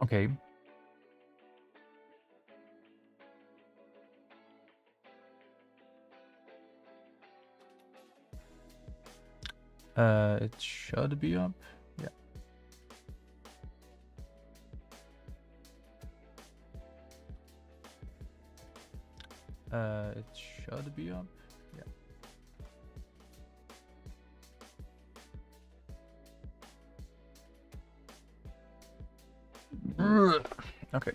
Okay. It should be up. Yeah. It should be up. Yeah. Okay.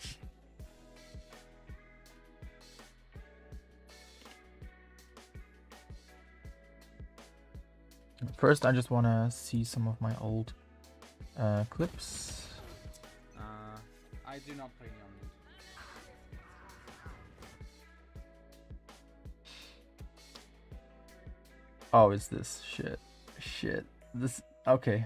First, I just want to see some of my old clips. I do not play Neon. Oh, it's this shit. Shit. This okay.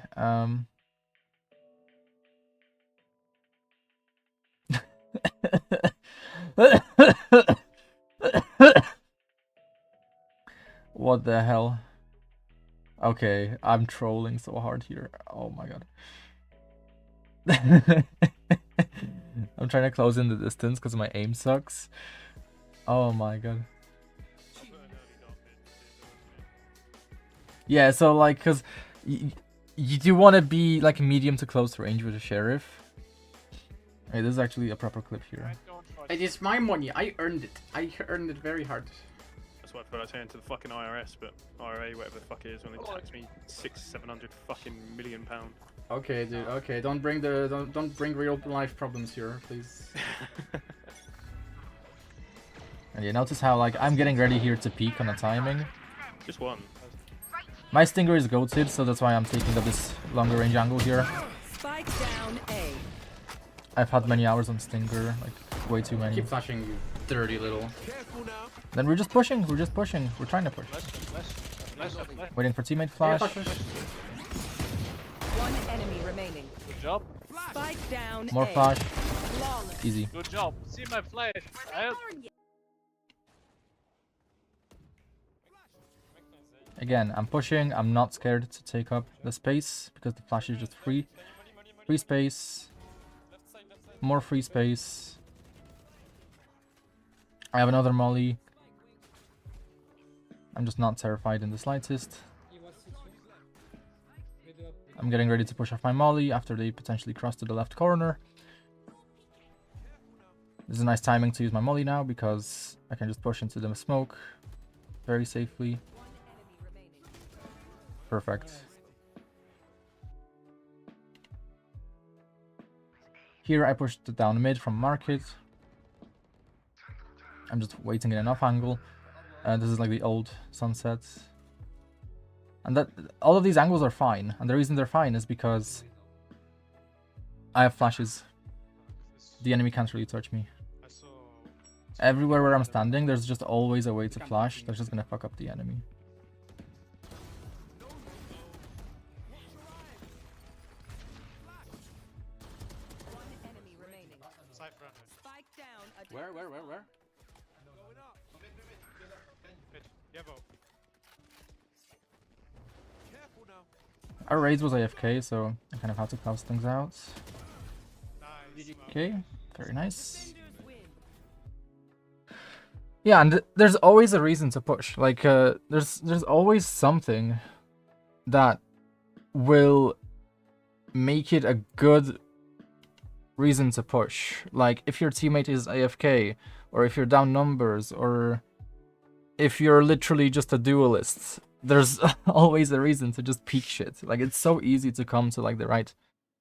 What the hell? Okay, I'm trolling so hard here. Oh my god. I'm trying to close in the distance because my aim sucks. Oh my god. Yeah, so like, cause you do want to be like medium to close range with a sheriff. Hey, this is actually a proper clip here. It is my money. I earned it. I earned it very hard. That's what I feel like saying to the fucking IRS, but IRA, whatever the fuck it is, when they tax me 600-700 fucking million pound. Okay, dude. Okay, don't bring real life problems here, please. And you notice how like I'm getting ready here to peak on the timing. Just one. My stinger is goated, so that's why I'm taking up this longer range angle here. Spike down A. I've had many hours on stinger, like way too many. Keep flashing, you dirty little. Then we're just pushing. We're trying to push. Waiting for teammate flash. One enemy remaining. Good job. Spike down More A. flash. Flawless. Easy. Good job. See my flash. Again, I'm pushing. I'm not scared to take up the space because the flash is just free. Free space. More free space. I have another molly. I'm just not terrified in the slightest. I'm getting ready to push off my molly after they potentially cross to the left corner. This is a nice timing to use my molly now because I can just push into the smoke very safely. Perfect. Here I pushed it down mid from market. I'm just waiting in enough angle. This is like the old sunset. And that all of these angles are fine. And the reason they're fine is because I have flashes. The enemy can't really touch me. Everywhere where I'm standing, there's just always a way to flash. That's just gonna fuck up the enemy. Where? Our raids was AFK, so I kind of had to close things out. Okay, very nice. Yeah, and there's always a reason to push. Like, there's always something that will make it a good reason to push. Like, if your teammate is AFK, or if you're down numbers, or if you're literally just a duelist, there's always a reason to just peek shit. Like, it's so easy to come to like the right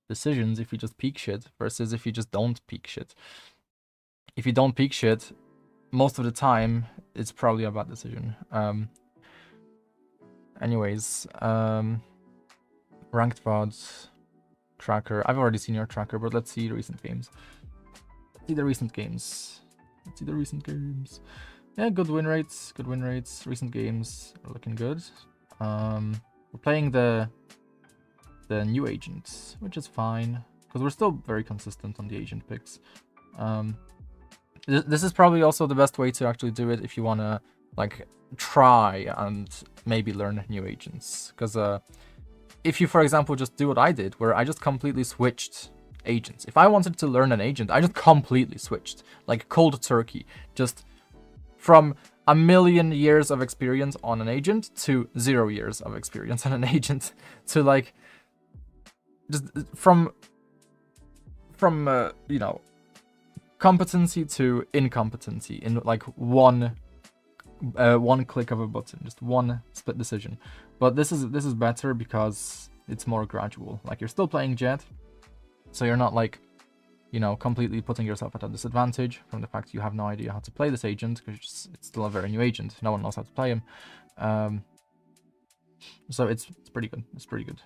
decisions if you just peek shit versus if you just don't peek shit. If you don't peek shit, most of the time it's probably a bad decision. Anyways, ranked VODs, tracker. I've already seen your tracker, but let's see the recent games. Let's see the recent games. Yeah, good win rates. Recent games are looking good. We're playing the new agents, which is fine because we're still very consistent on the agent picks. This is probably also the best way to actually do it if you want to like try and maybe learn new agents. Because if you, for example, just do what I did, where I just completely switched agents. If I wanted to learn an agent, I just completely switched. Like cold turkey. Just from a million years of experience on an agent to 0 years of experience on an agent. To like, just from you know, competency to incompetency in like one click of a button, just one split decision. But this is better because it's more gradual. Like you're still playing Jet, so you're not like, you know, completely putting yourself at a disadvantage from the fact you have no idea how to play this agent, because it's still a very new agent. No one knows how to play him. So it's pretty good. It's pretty good.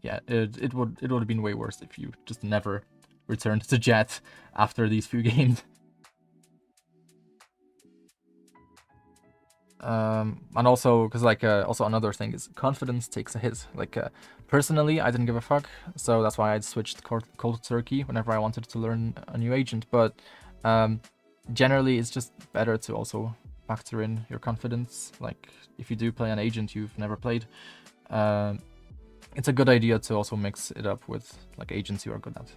Yeah, it would have been way worse if you just never returned to Jet after these few games. And also, because like also another thing is confidence takes a hit. Like personally, I didn't give a fuck, so that's why I switched cold turkey whenever I wanted to learn a new agent. But generally, it's just better to also factor in your confidence. Like if you do play an agent you've never played, it's a good idea to also mix it up with like agents you are good at,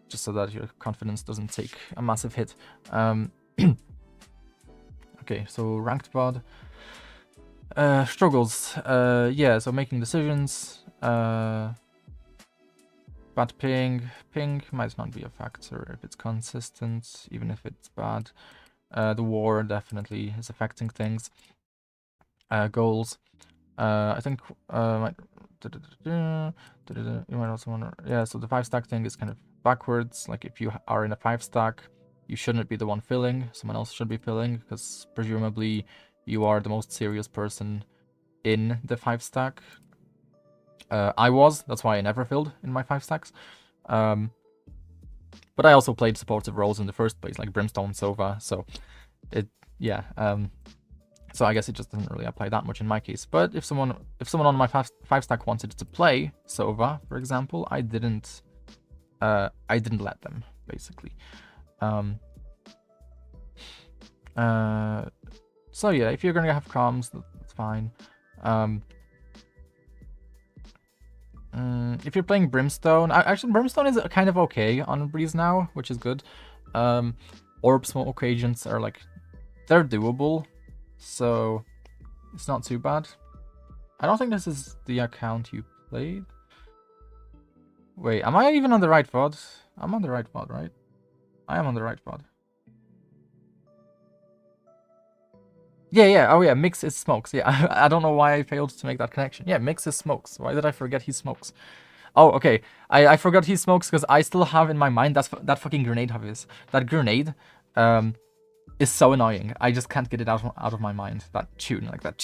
just so that your confidence doesn't take a massive hit. Okay, so ranked VOD. Struggles. Yeah, so making decisions. Bad ping. Ping might not be a factor if it's consistent, even if it's bad. The war definitely is affecting things. Goals. I think you might also want to, yeah, so the 5-stack thing is kind of backwards. Like if you are in a 5-stack, you shouldn't be the one filling, someone else should be filling, because presumably you are the most serious person in the 5-stack. I was, that's why I never filled in my 5-stacks. But I also played supportive roles in the first place, like Brimstone, Sova, so it, yeah. So I guess it just doesn't really apply that much in my case. But if someone on my 5-stack wanted to play Sova, for example, I didn't let them, basically. So yeah, if you're gonna have comms, that's fine. If you're playing Brimstone, actually Brimstone is kind of okay on Breeze now, which is good. Orb smoke agents are like, they're doable, so it's not too bad. I don't think this is the account you played. Wait, am I even on the right VOD? I'm on the right VOD, right? I am on the right VOD. Yeah, oh yeah, Mix is Smokes. Yeah, I don't know why I failed to make that connection. Yeah, Mix is Smokes. Why did I forget he smokes? Oh, okay. I forgot he smokes because I still have in my mind that fucking grenade of his. That grenade is so annoying. I just can't get it out of my mind. That tune, like that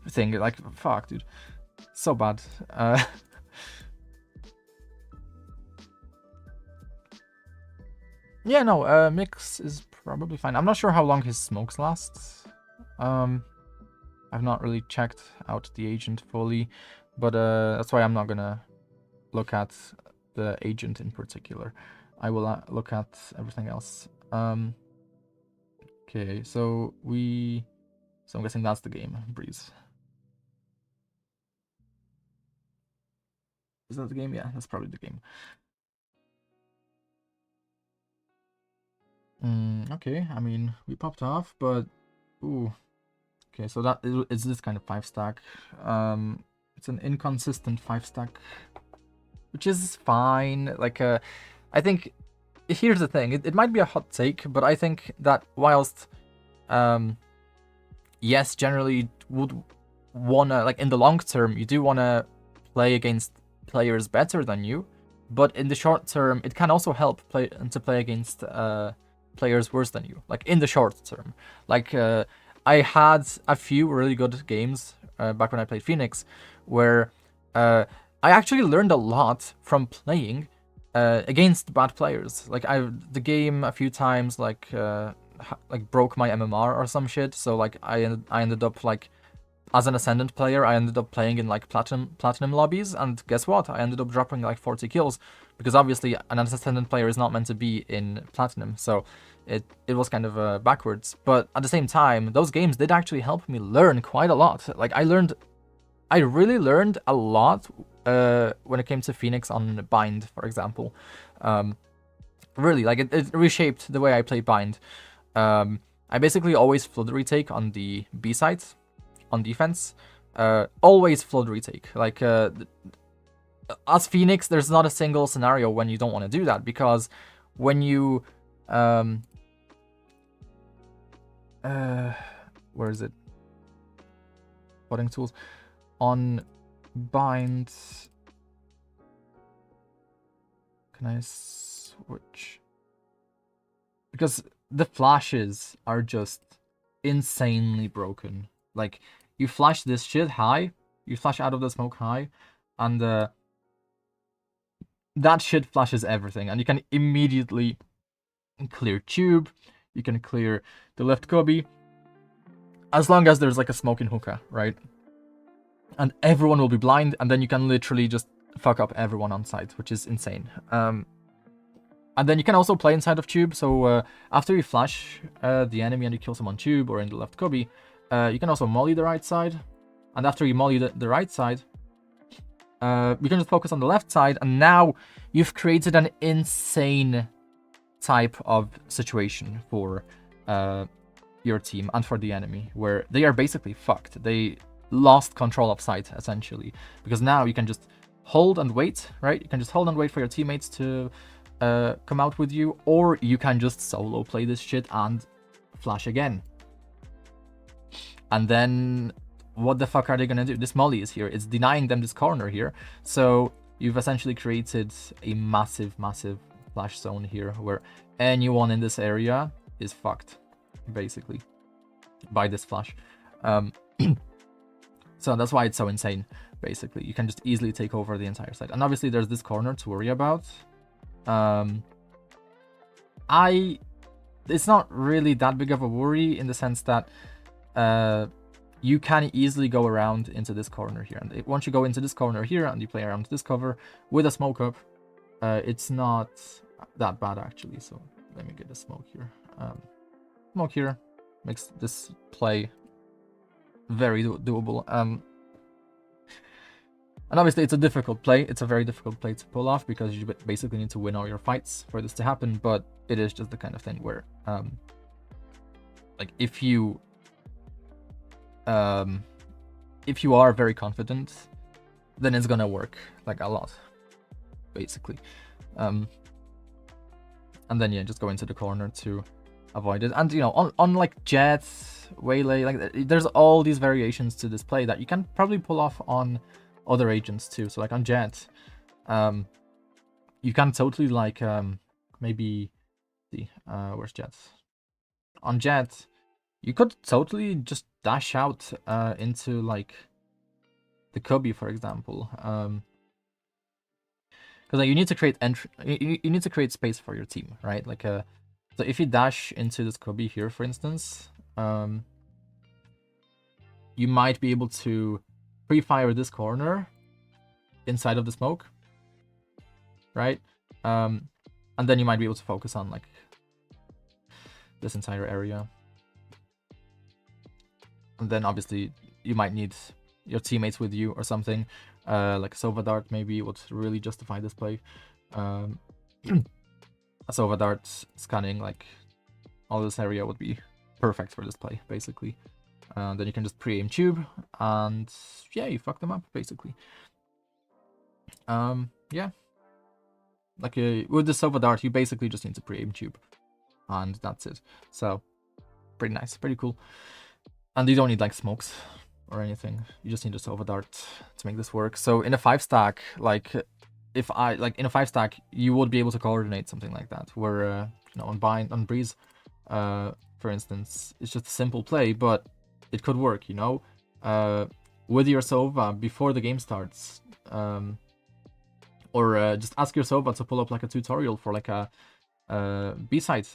thing. Like, fuck, dude. So bad. Yeah, no, Mix is probably fine. I'm not sure how long his smokes last. I've not really checked out the agent fully, but that's why I'm not gonna look at the agent in particular. I will look at everything else. Okay, so I'm guessing that's the game, Breeze. Is that the game? Yeah, that's probably the game. Okay, I mean, we popped off, but ooh. Okay, so that is this kind of 5-stack. It's an inconsistent 5-stack, which is fine. Like, I think here's the thing. It might be a hot take, but I think that whilst, yes, generally would wanna, like in the long term, you do wanna play against players better than you, but in the short term, it can also help play against players worse than you, like in the short term. Like I had a few really good games back when I played Phoenix, where I actually learned a lot from playing against bad players. Like the game a few times like broke my MMR or some shit. So like I ended up like, as an Ascendant player, I ended up playing in like platinum lobbies, and guess what? I ended up dropping like 40 kills, because obviously an Ascendant player is not meant to be in platinum, so it was kind of backwards. But at the same time, those games did actually help me learn quite a lot. Like I really learned a lot when it came to Phoenix on Bind, for example. Really, like it reshaped the way I play Bind. I basically always flood retake on the B side, on defense. Always flood retake. Like as Phoenix, there's not a single scenario when you don't want to do that, because when you where is it? Flooding tools on Bind. Can I switch? Because the flashes are just insanely broken. Like, you flash this shit high, you flash out of the smoke high, and that shit flashes everything, and you can immediately clear tube, you can clear the left cubby, as long as there's like a smoke in hookah, right? And everyone will be blind, and then you can literally just fuck up everyone on site, which is insane. And then you can also play inside of tube, so after you flash the enemy and you kill someone tube or in the left cubby, you can also molly the right side, and after you molly the right side, you can just focus on the left side, and now you've created an insane type of situation for your team and for the enemy, where they are basically fucked. They lost control of site, essentially, because now you can just hold and wait, right? You can just hold and wait for your teammates to come out with you, or you can just solo play this shit and flash again. And then what the fuck are they gonna do? This molly is here. It's denying them this corner here. So you've essentially created a massive, massive flash zone here where anyone in this area is fucked, basically, by this flash. So that's why it's so insane, basically. You can just easily take over the entire site. And obviously there's this corner to worry about. It's not really that big of a worry in the sense that you can easily go around into this corner here. And once you go into this corner here and you play around this cover with a smoke up, it's not that bad, actually. So let me get a smoke here. Smoke here makes this play very doable. And obviously it's a difficult play. It's a very difficult play to pull off because you basically need to win all your fights for this to happen. But it is just the kind of thing where, like, if you are very confident, then it's gonna work like a lot, basically. And then yeah, just go into the corner to avoid it. And you know, on like Jet, Waylay, like there's all these variations to this play that you can probably pull off on other agents too. So like on Jet, you can totally like maybe see where's Jet? On Jet, you could totally just dash out into like the cubby, for example. Because like, you need to create you need to create space for your team, right? Like so if you dash into this cubby here, for instance, you might be able to pre-fire this corner inside of the smoke, right? And then you might be able to focus on like this entire area. And then obviously you might need your teammates with you or something, like a Sova dart maybe would really justify this play. A Sova dart scanning like all this area would be perfect for this play, basically. Then you can just pre-aim tube, and yeah, you fuck them up, basically. Yeah. Like with the Sova dart, you basically just need to pre-aim tube, and that's it. So, pretty nice, pretty cool. And you don't need like smokes or anything. You just need a Sova dart to make this work. So in a 5-stack, like if I like in a 5-stack, you would be able to coordinate something like that, where you know, on Breeze, for instance, it's just a simple play, but it could work, you know, with your Sova before the game starts, or just ask your Sova to pull up like a tutorial for like a A-side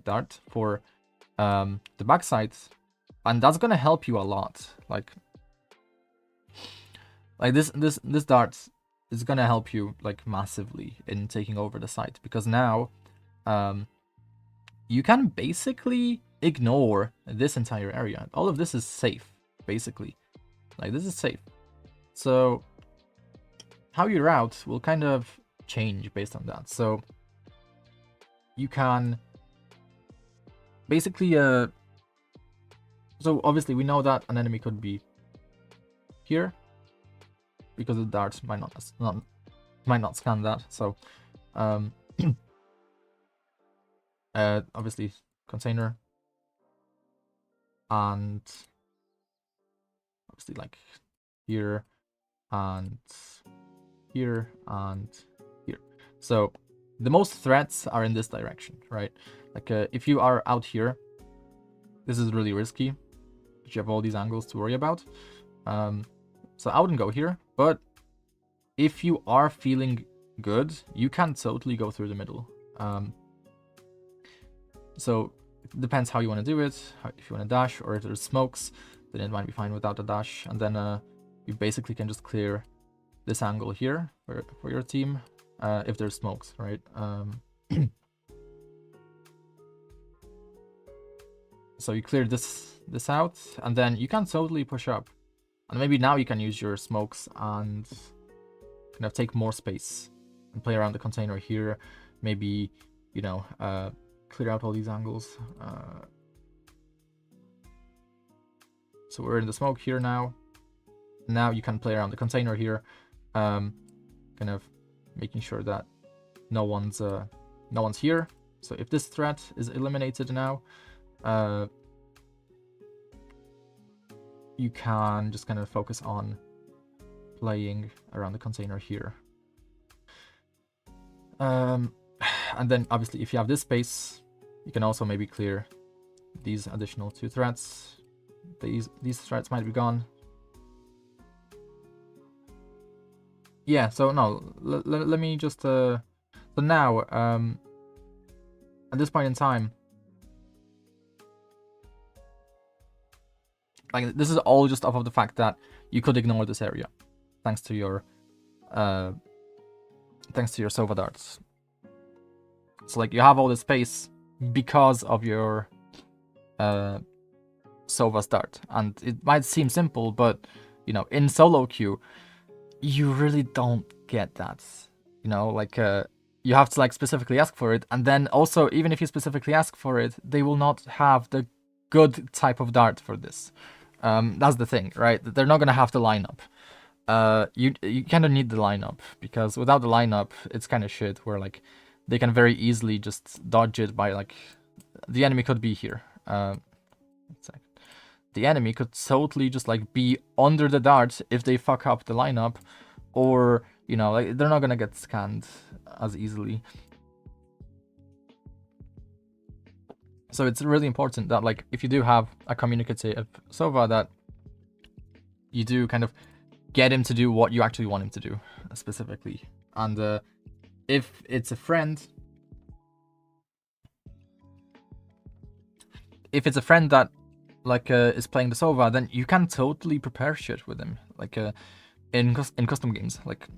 dart for the backside, and that's gonna help you a lot. Like this dart is gonna help you like massively in taking over the site, because now you can basically ignore this entire area. All of this is safe, basically. Like, this is safe. So how you route will kind of change based on that. So you can basically so obviously we know that an enemy could be here because the darts might not scan that. So obviously container, and obviously like here and here and here. So the most threats are in this direction, right? Like if you are out here, this is really risky. You have all these angles to worry about. So I wouldn't go here, but if you are feeling good, you can totally go through the middle. So it depends how you want to do it. If you want to dash, or if there's smokes, then it might be fine without a dash. And then you basically can just clear this angle here for your team if there's smokes, right? So you clear this out, and then you can totally push up. And maybe now you can use your smokes and kind of take more space and play around the container here. Maybe, you know, clear out all these angles. So we're in the smoke here now. Now you can play around the container here, kind of making sure that no one's here. So if this threat is eliminated now, you can just kind of focus on playing around the container here. And then obviously if you have this space, you can also maybe clear these additional 2 threats. These threats might be gone. Yeah, so no, let me just so now at this point in time, like this is all just off of the fact that you could ignore this area thanks to your Sova darts. So like you have all this space because of your Sova dart, and it might seem simple, but you know, in solo queue you really don't get that. You know, like you have to like specifically ask for it, and then also even if you specifically ask for it, they will not have the good type of dart for this. That's the thing, right? They're not gonna have the lineup. You kind of need the lineup, because without the lineup, it's kind of shit. Where like they can very easily just dodge it by like the enemy could be here. The enemy could totally just like be under the dart if they fuck up the lineup, or you know, like they're not gonna get scanned as easily. So it's really important that like if you do have a communicative Sova, that you do kind of get him to do what you actually want him to do specifically. And if it's a friend, that like is playing the Sova, then you can totally prepare shit with him, like in custom games. Like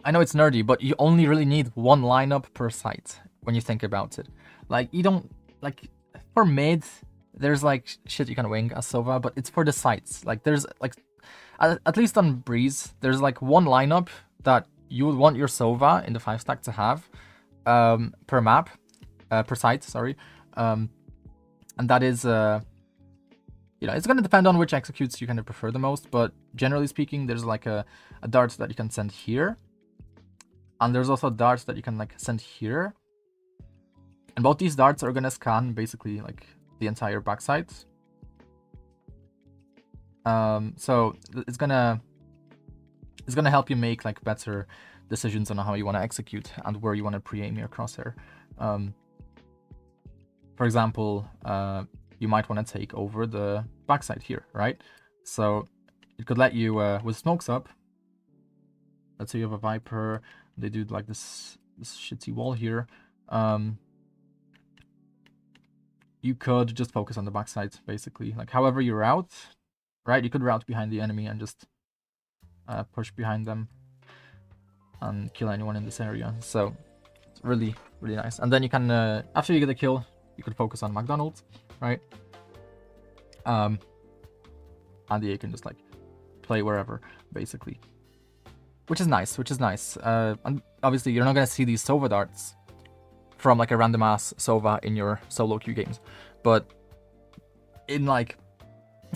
I know it's nerdy, but you only really need one lineup per site when you think about it. Like you don't, like for mid, there's like shit you can wing as Sova, but it's for the sites. Like there's like at least on Breeze, there's like one lineup that you would want your Sova in the 5-stack to have per map, per site, sorry. And that is you know, it's gonna depend on which executes you kind of prefer the most, but generally speaking, there's like a dart that you can send here, and there's also darts that you can like send here, and both these darts are gonna scan basically like the entire backside. So it's gonna help you make like better decisions on how you want to execute and where you want to pre-aim your crosshair. For example, you might want to take over the backside here, right? So it could let you, with smokes up, let's say you have a Viper, they do like this shitty wall here, you could just focus on the backside, basically. Like however you route, right? You could route behind the enemy and just push behind them and kill anyone in this area. So it's really, really nice. And then you can, after you get a kill, you could focus on McDonald's, right? And you can just like play wherever, basically. which is nice. And obviously, you're not gonna see these Sova darts from like a random ass Sova in your solo queue games, but in like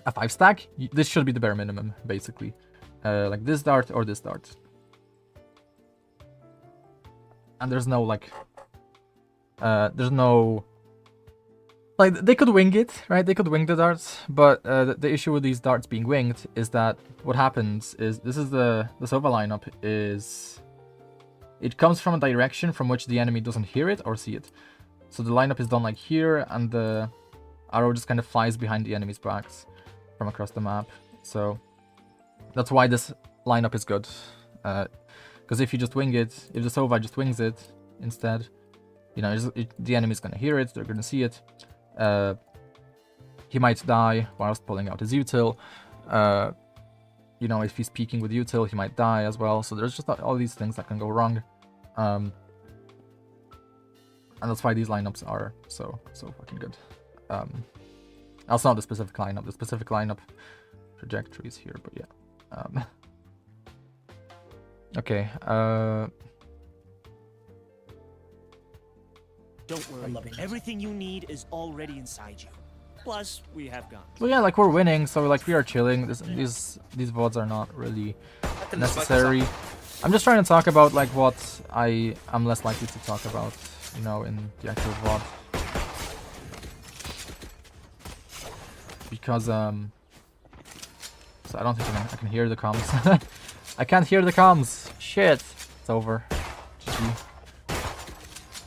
a 5-stack, this should be the bare minimum, basically. Like this dart or this dart. And there's no like, there's no, like they could wing it, right? They could wing the darts, but the issue with these darts being winged is that what happens is, this is the Sova lineup is, it comes from a direction from which the enemy doesn't hear it or see it. So the lineup is done like here, and the arrow just kind of flies behind the enemy's backs from across the map. So that's why this lineup is good. Because if you just wing it, if the Sova just wings it instead, you know, the enemy's gonna hear it, they're gonna see it. He might die whilst pulling out his util. You know, if he's peeking with util, he might die as well. So there's just all these things that can go wrong. And that's why these lineups are so fucking good. That's not the specific lineup. The specific lineup trajectory is here, but yeah. Okay. Don't worry. Everything you need is already inside you. Plus, we have guns. Well, yeah, like we're winning, so like we are chilling. These VODs are not really necessary. I'm just trying to talk about like what I am less likely to talk about, you know, in the actual VOD. Because so I don't think I can hear the comms. I can't hear the comms. Shit. It's over. GG.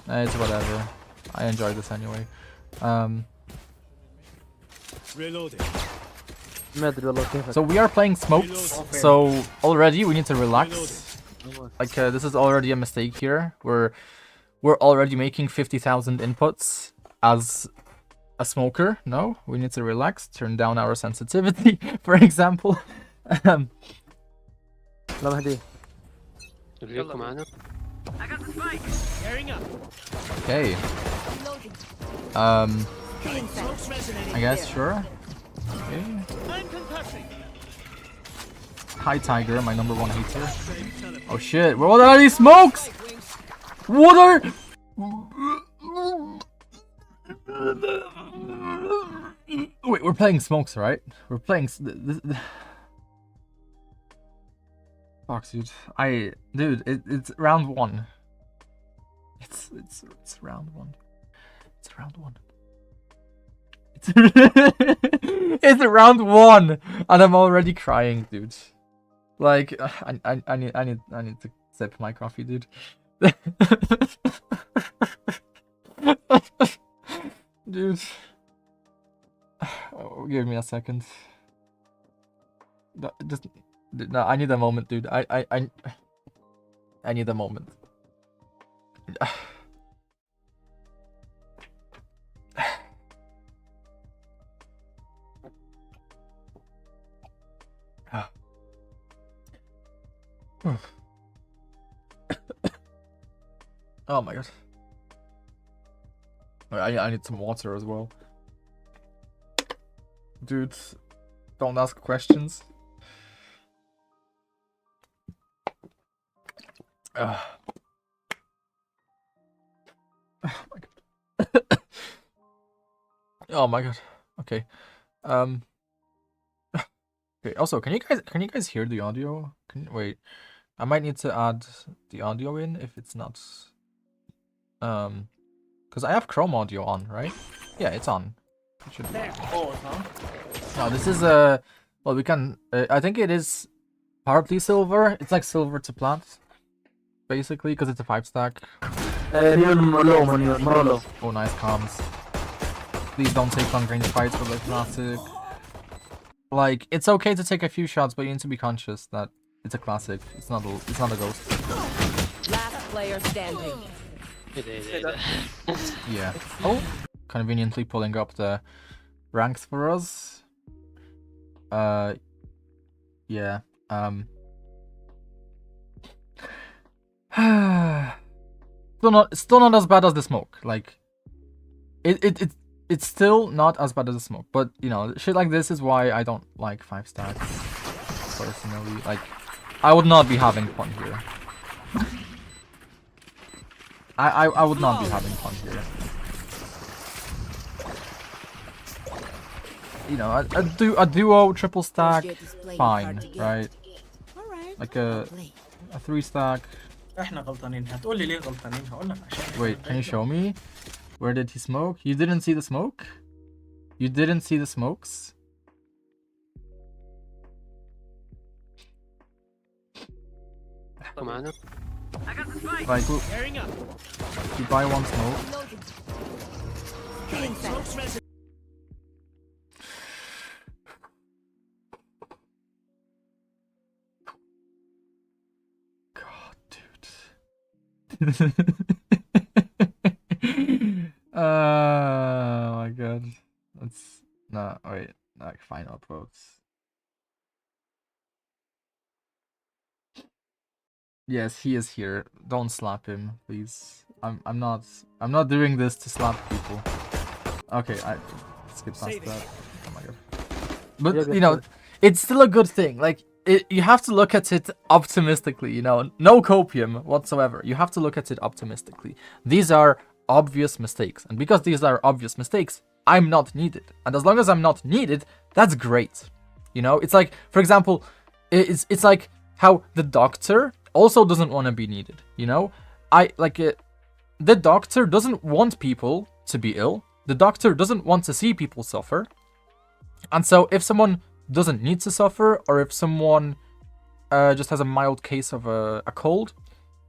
It's whatever. I enjoy this anyway. Reloading. So we are playing smokes. So already we need to relax. Like this is already a mistake here. We're already making 50,000 inputs as a smoker. No, we need to relax. Turn down our sensitivity, for example. Okay. I guess, sure. Okay. Hi Tiger, my #1 hater. Oh shit, what are these smokes? What are... Wait, we're playing smokes, right? We're playing... Fuck, dude. Dude, it's round 1. It's round 1. It's round 1. It's round 1, and I'm already crying, dude. Like, I need to sip my coffee, dude. Dude. Oh, give me a second. No, I need a moment, dude. I need a moment. Oh my god. I need some water as well. Dude, don't ask questions. Oh my god. Oh my god. Okay. Okay. Also, can you guys hear the audio? Wait. I might need to add the audio in if it's not. Because I have Chrome audio on, right? Yeah, it's on. It should be. Oh, it's on? No, this is well, we can. I think it is partly silver. It's like silver to plat, basically, because it's a 5-stack. Oh, nice comms. Please don't take long range fights with the classic. Like, it's okay to take a few shots, but you need to be conscious that it's a classic. It's not a ghost. Last player standing. Yeah. Oh, conveniently pulling up the ranks for us. Yeah. Still not as bad as the smoke. Like, it's still not as bad as the smoke. But you know, shit like this is why I don't like 5 stacks personally. Like, I would not be having fun here. I would not be having fun here. You know, a duo triple stack, fine, right? Like a 3 stack. احنا غلطانين هتقول لي ليه غلطانين هقول لك عشان Wait, can you show me? Where did he smoke? You didn't see the smoke? You didn't see the smokes? معنا Like, Pairing up. you buy one smoke. Smoke's resident. God, dude. Oh my god. That's no wait, like final quotes. Yes, he is here. Don't slap him, please. I'm not doing this to slap people. Okay, I skip past that. Oh my god. But you know, it's still a good thing. Like you have to look at it optimistically, you know. No copium whatsoever. You have to look at it optimistically. These are obvious mistakes. And because these are obvious mistakes, I'm not needed. And as long as I'm not needed, that's great. You know, it's like, for example, it's like how the doctor also doesn't want to be needed, you know? The doctor doesn't want people to be ill. The doctor doesn't want to see people suffer. And so if someone doesn't need to suffer, or if someone just has a mild case of a cold,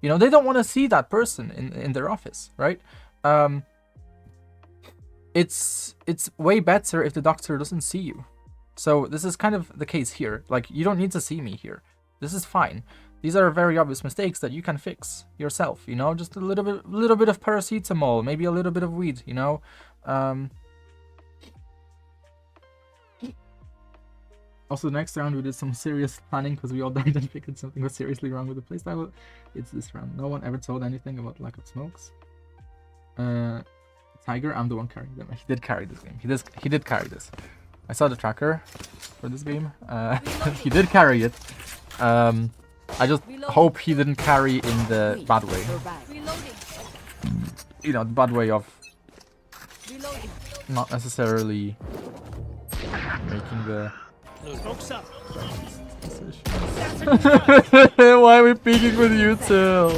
you know, they don't want to see that person in their office, right? It's way better if the doctor doesn't see you. So this is kind of the case here. Like, you don't need to see me here. This is fine. These are very obvious mistakes that you can fix yourself, you know, just a little bit of paracetamol, maybe a little bit of weed, you know. Also, next round we did some serious planning because we all died and figured something was seriously wrong with the playstyle. It's this round. No one ever told anything about lack of smokes. Tiger, I'm the one carrying them. He did carry this game. He did carry this. I saw the tracker for this game. He did carry it. I just hope he didn't carry in the bad way. You know, the bad way of not necessarily making the... Smoke's up. Why are we peeking with you two?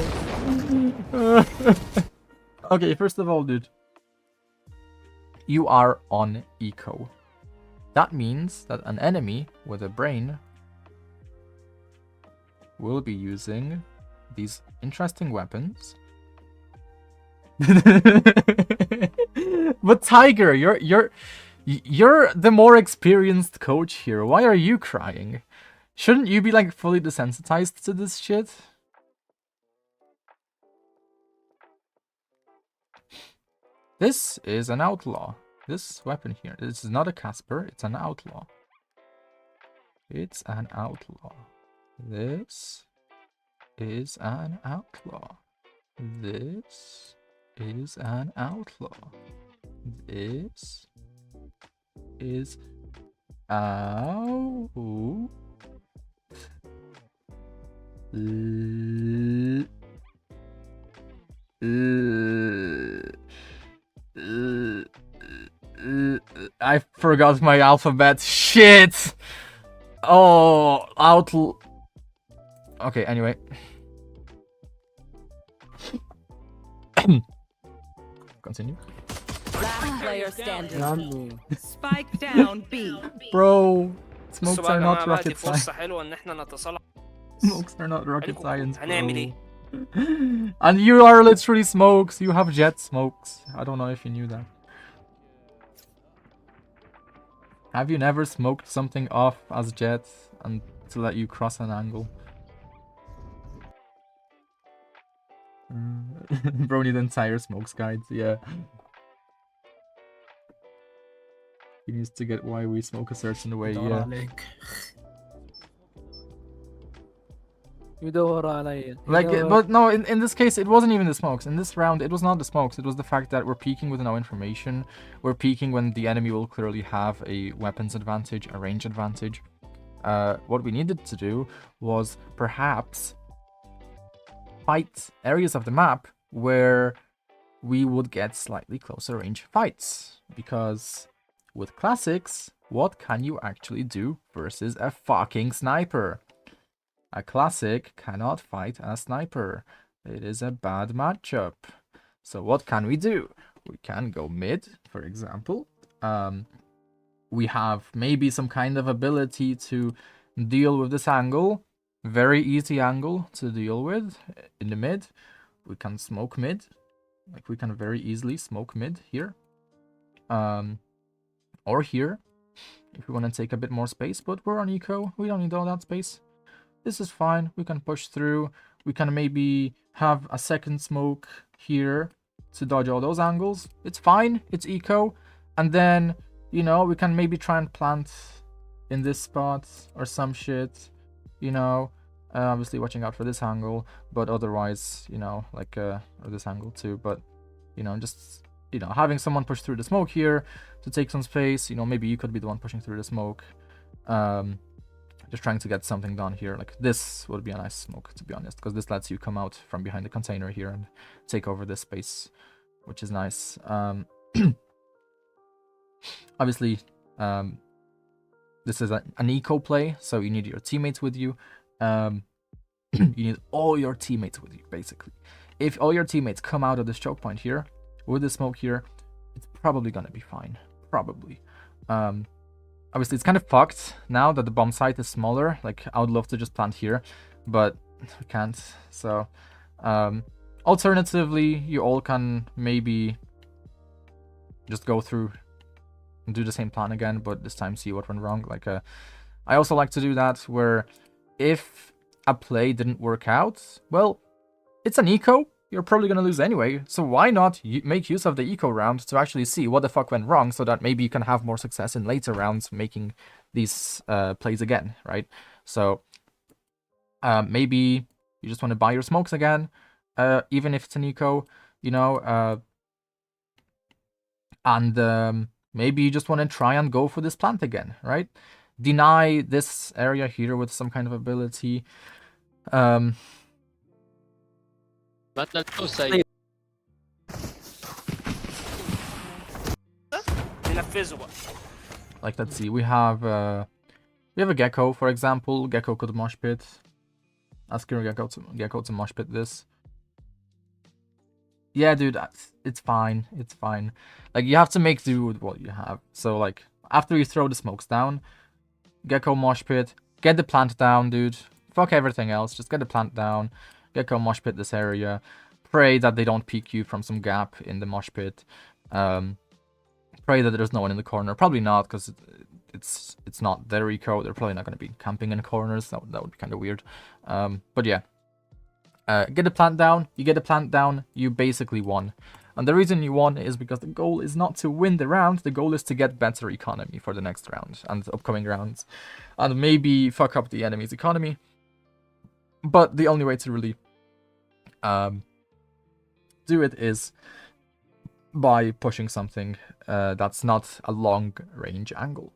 Okay, first of all, dude. You are on eco. That means that an enemy with a brain will be using these interesting weapons. But Tiger, you're the more experienced coach here. Why are you crying? Shouldn't you be like fully desensitized to this shit? This is an outlaw. This weapon here. This is not a Casper, it's an outlaw. It's an outlaw. This is an outlaw. This is an outlaw. This is out. I forgot my alphabet. Shit. Oh, okay, anyway. Continue. Last player standing. عمي Spike down B. Bro, smokes السؤال are يا not جماعة rocket دي فرصة science. حلوة إن إحنا نتصالح. Smokes are not rocket science, هنعمل bro. إيه؟ And you are literally smokes. You have jet smokes. I don't know if you knew that. Have you never smoked something off as jet and to let you cross an angle? Brony the entire smokes guides, yeah. He needs to get why we smoke a certain way, دور yeah. عليك. يدور علي Like, but no, in this case, it wasn't even the smokes. In this round, it was not the smokes. It was the fact that we're peeking with no information. We're peeking when the enemy will clearly have a weapons advantage, a range advantage. what we needed to do was perhaps fight areas of the map where we would get slightly closer range fights. Because with classics, what can you actually do versus a fucking sniper? A classic cannot fight a sniper. It is a bad matchup. So what can we do? We can go mid, for example. We have maybe some kind of ability to deal with this angle. Very easy angle to deal with in the mid. We can smoke mid. Like, we can very easily smoke mid here. Or here, if we want to take a bit more space, but we're on eco. We don't need all that space. This is fine. We can push through. We can maybe have a second smoke here to dodge all those angles. It's fine. It's eco. And then, you know, we can maybe try and plant in this spot or some shit, you know. Obviously watching out for this angle, but otherwise, you know, like, or this angle too, but, you know, just, you know, having someone push through the smoke here to take some space, you know, maybe you could be the one pushing through the smoke. Just trying to get something done here. Like, this would be a nice smoke, to be honest, because this lets you come out from behind the container here and take over this space, which is nice. Obviously, this is an eco play, so you need your teammates with you. You need all your teammates with you, basically. If all your teammates come out of this choke point here, with the smoke here, it's probably gonna be fine. Probably. Obviously, it's kind of fucked now that the bomb site is smaller. Like, I would love to just plant here, but we can't. So, alternatively, you all can maybe just go through and do the same plan again, but this time see what went wrong. Like, I also like to do that where if a play didn't work out, well, it's an eco. You're probably going to lose anyway, so why not make use of the eco round to actually see what the fuck went wrong, so that maybe you can have more success in later rounds making these plays again, right? So maybe you just want to buy your smokes again, even if it's an eco, you know, and maybe you just want to try and go for this plant again, right? Deny this area here with some kind of ability. Like, let's see, we have a gecko, for example. Gecko could mosh pit. Ask your gecko to mosh pit this. Yeah, dude, it's fine. It's fine. Like, you have to make do with what you have. So, like, after you throw the smokes down, gecko mosh pit, get the plant down, dude. Fuck everything else. Just get the plant down. Gecko mosh pit this area. Pray that they don't peek you from some gap in the mosh pit. Pray that there's no one in the corner. Probably not, because it's not their eco. They're probably not going to be camping in corners. That would be kind of weird. But yeah. Get the plant down. You get the plant down, you basically won. And the reason you won is because the goal is not to win the round. The goal is to get better economy for the next round and upcoming rounds. And maybe fuck up the enemy's economy. But the only way to really do it is by pushing something that's not a long range angle.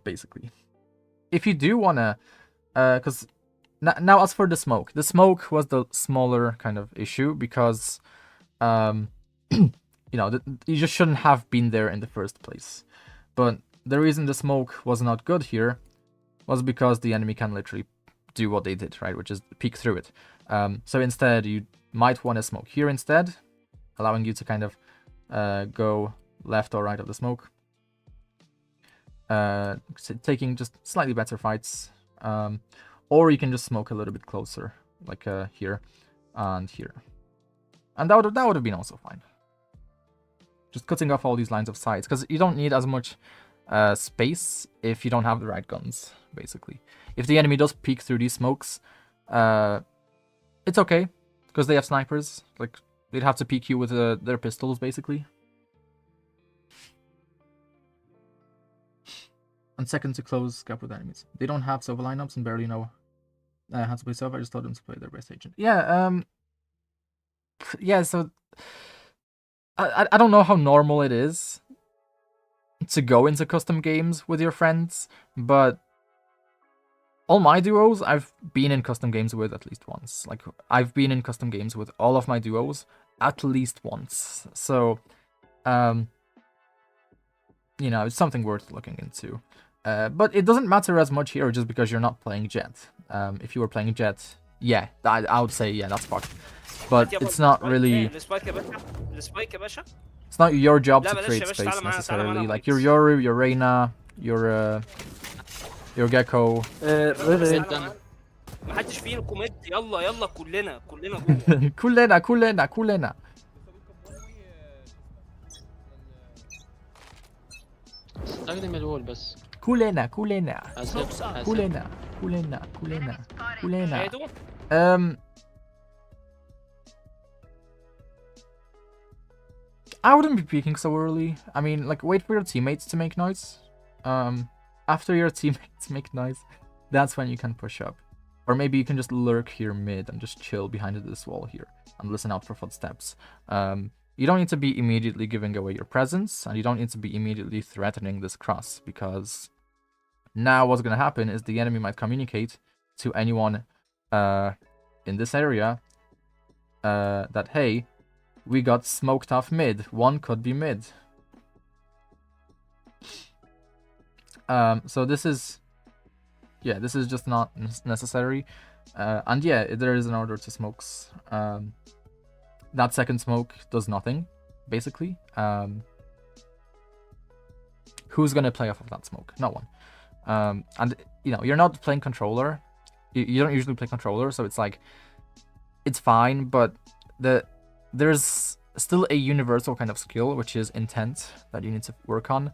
Basically. If you do want to... because now as for the smoke was the smaller kind of issue because... you know, you just shouldn't have been there in the first place. But the reason the smoke was not good here was because the enemy can literally do what they did, right? Which is peek through it. So instead, you might want to smoke here instead, allowing you to kind of go left or right of the smoke. Taking just slightly better fights. Or you can just smoke a little bit closer, like here and here. And that would have been also fine. Just cutting off all these lines of sights, because you don't need as much space if you don't have the right guns, basically. If the enemy does peek through these smokes, it's okay, because they have snipers. Like, they'd have to peek you with their pistols, basically. And second to close gap with enemies. They don't have Sova lineups and barely know how to play Sova. I just told them to play their best agent. Yeah, yeah, so I don't know how normal it is to go into custom games with your friends, but all my duos I've been in custom games with at least once. Like I've been in custom games with all of my duos at least once. So, you know, it's something worth looking into. But it doesn't matter as much here just because you're not playing Jet. If you were playing Jet, yeah, I would say, yeah, that's fucked. But it's not really... It's not your job to create space necessarily. Like your Yoru, your Reyna, your Gecko. محدش فينا كوميت. يلا كلنا جوه. كلنا. استخدم الوول بس. كلنا. I wouldn't be peeking so early. I mean, like, wait for your teammates to make noise. After your teammates make noise, that's when you can push up. Or maybe you can just lurk here mid and just chill behind this wall here and listen out for footsteps. You don't need to be immediately giving away your presence, and you don't need to be immediately threatening this cross, because now what's going to happen is the enemy might communicate to anyone in this area that, hey, we got smoked off mid. One could be mid. So this is... yeah, this is just not necessary. And yeah, there is an order to smokes. That second smoke does nothing, basically. Who's gonna play off of that smoke? No one. And, you know, you're not playing controller. You don't usually play controller, so it's like... it's fine, but there's still a universal kind of skill, which is intent, that you need to work on.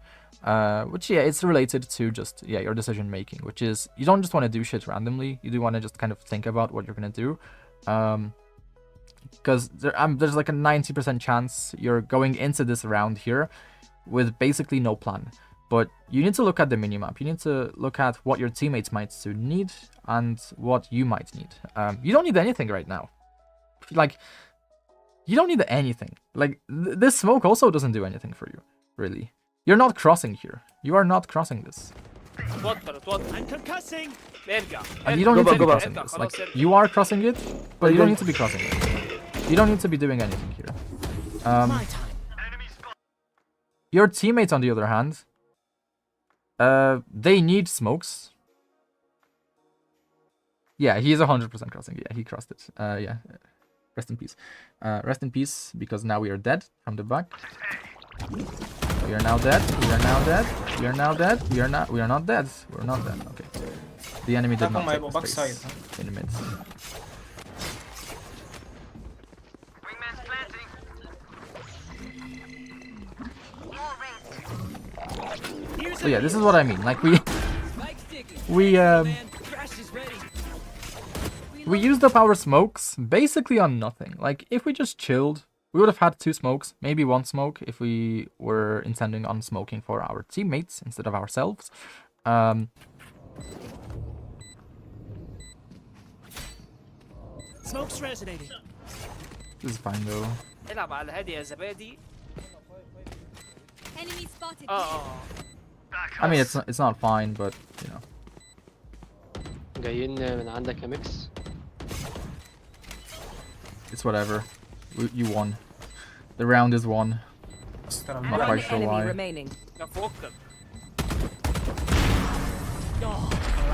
Which, yeah, it's related to just, yeah, your decision making, which is you don't just want to do shit randomly. You do want to just kind of think about what you're going to do. Because there's like a 90% chance you're going into this round here with basically no plan. But you need to look at the minimap. You need to look at what your teammates might need and what you might need. You don't need anything right now. Like, you don't need anything. Like, this smoke also doesn't do anything for you, really. You're not crossing here. You are not crossing this. I'm concussing. And you don't need to be crossing this. Like, you are crossing it, but you don't need to be crossing it. You don't need to be doing anything here. Your teammates, on the other hand, they need smokes. Yeah, he is 100% crossing. Yeah, he crossed it. Yeah, rest in peace. Rest in peace, because now we are dead from the back. We are now dead. We are now dead. We are now dead. We are not dead. We're not dead. Okay. The enemy did not take the space in the mid. So yeah, this is what I mean. Like we used up our smokes basically on nothing. Like, if we just chilled, we would have had 2 smokes, maybe 1 smoke if we were intending on smoking for our teammates instead of ourselves. Smoke's resonating. This is fine though. العب على هادي يا زبادي. Enemy spotted. I mean, it's not fine, but you know. جايين من عندك يا ميكس. It's whatever. You won. The round is won. I'm not quite sure why. Remaining. Oh, the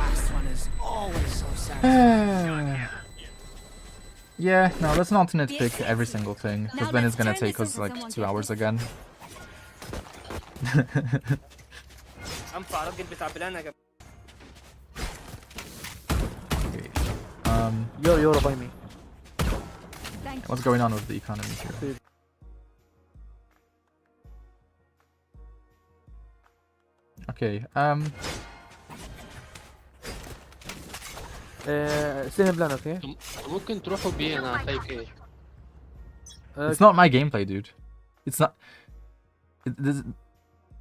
last one is always so sad. Yeah, no, let's not nitpick every single thing, because then it's gonna take us like 2 hours again. Okay. You're by me. What's going on with the economy here? Okay, سين بلان اوكي. ممكن تروحوا بيه انا خايف ايه. It's not my gameplay, dude. It's not.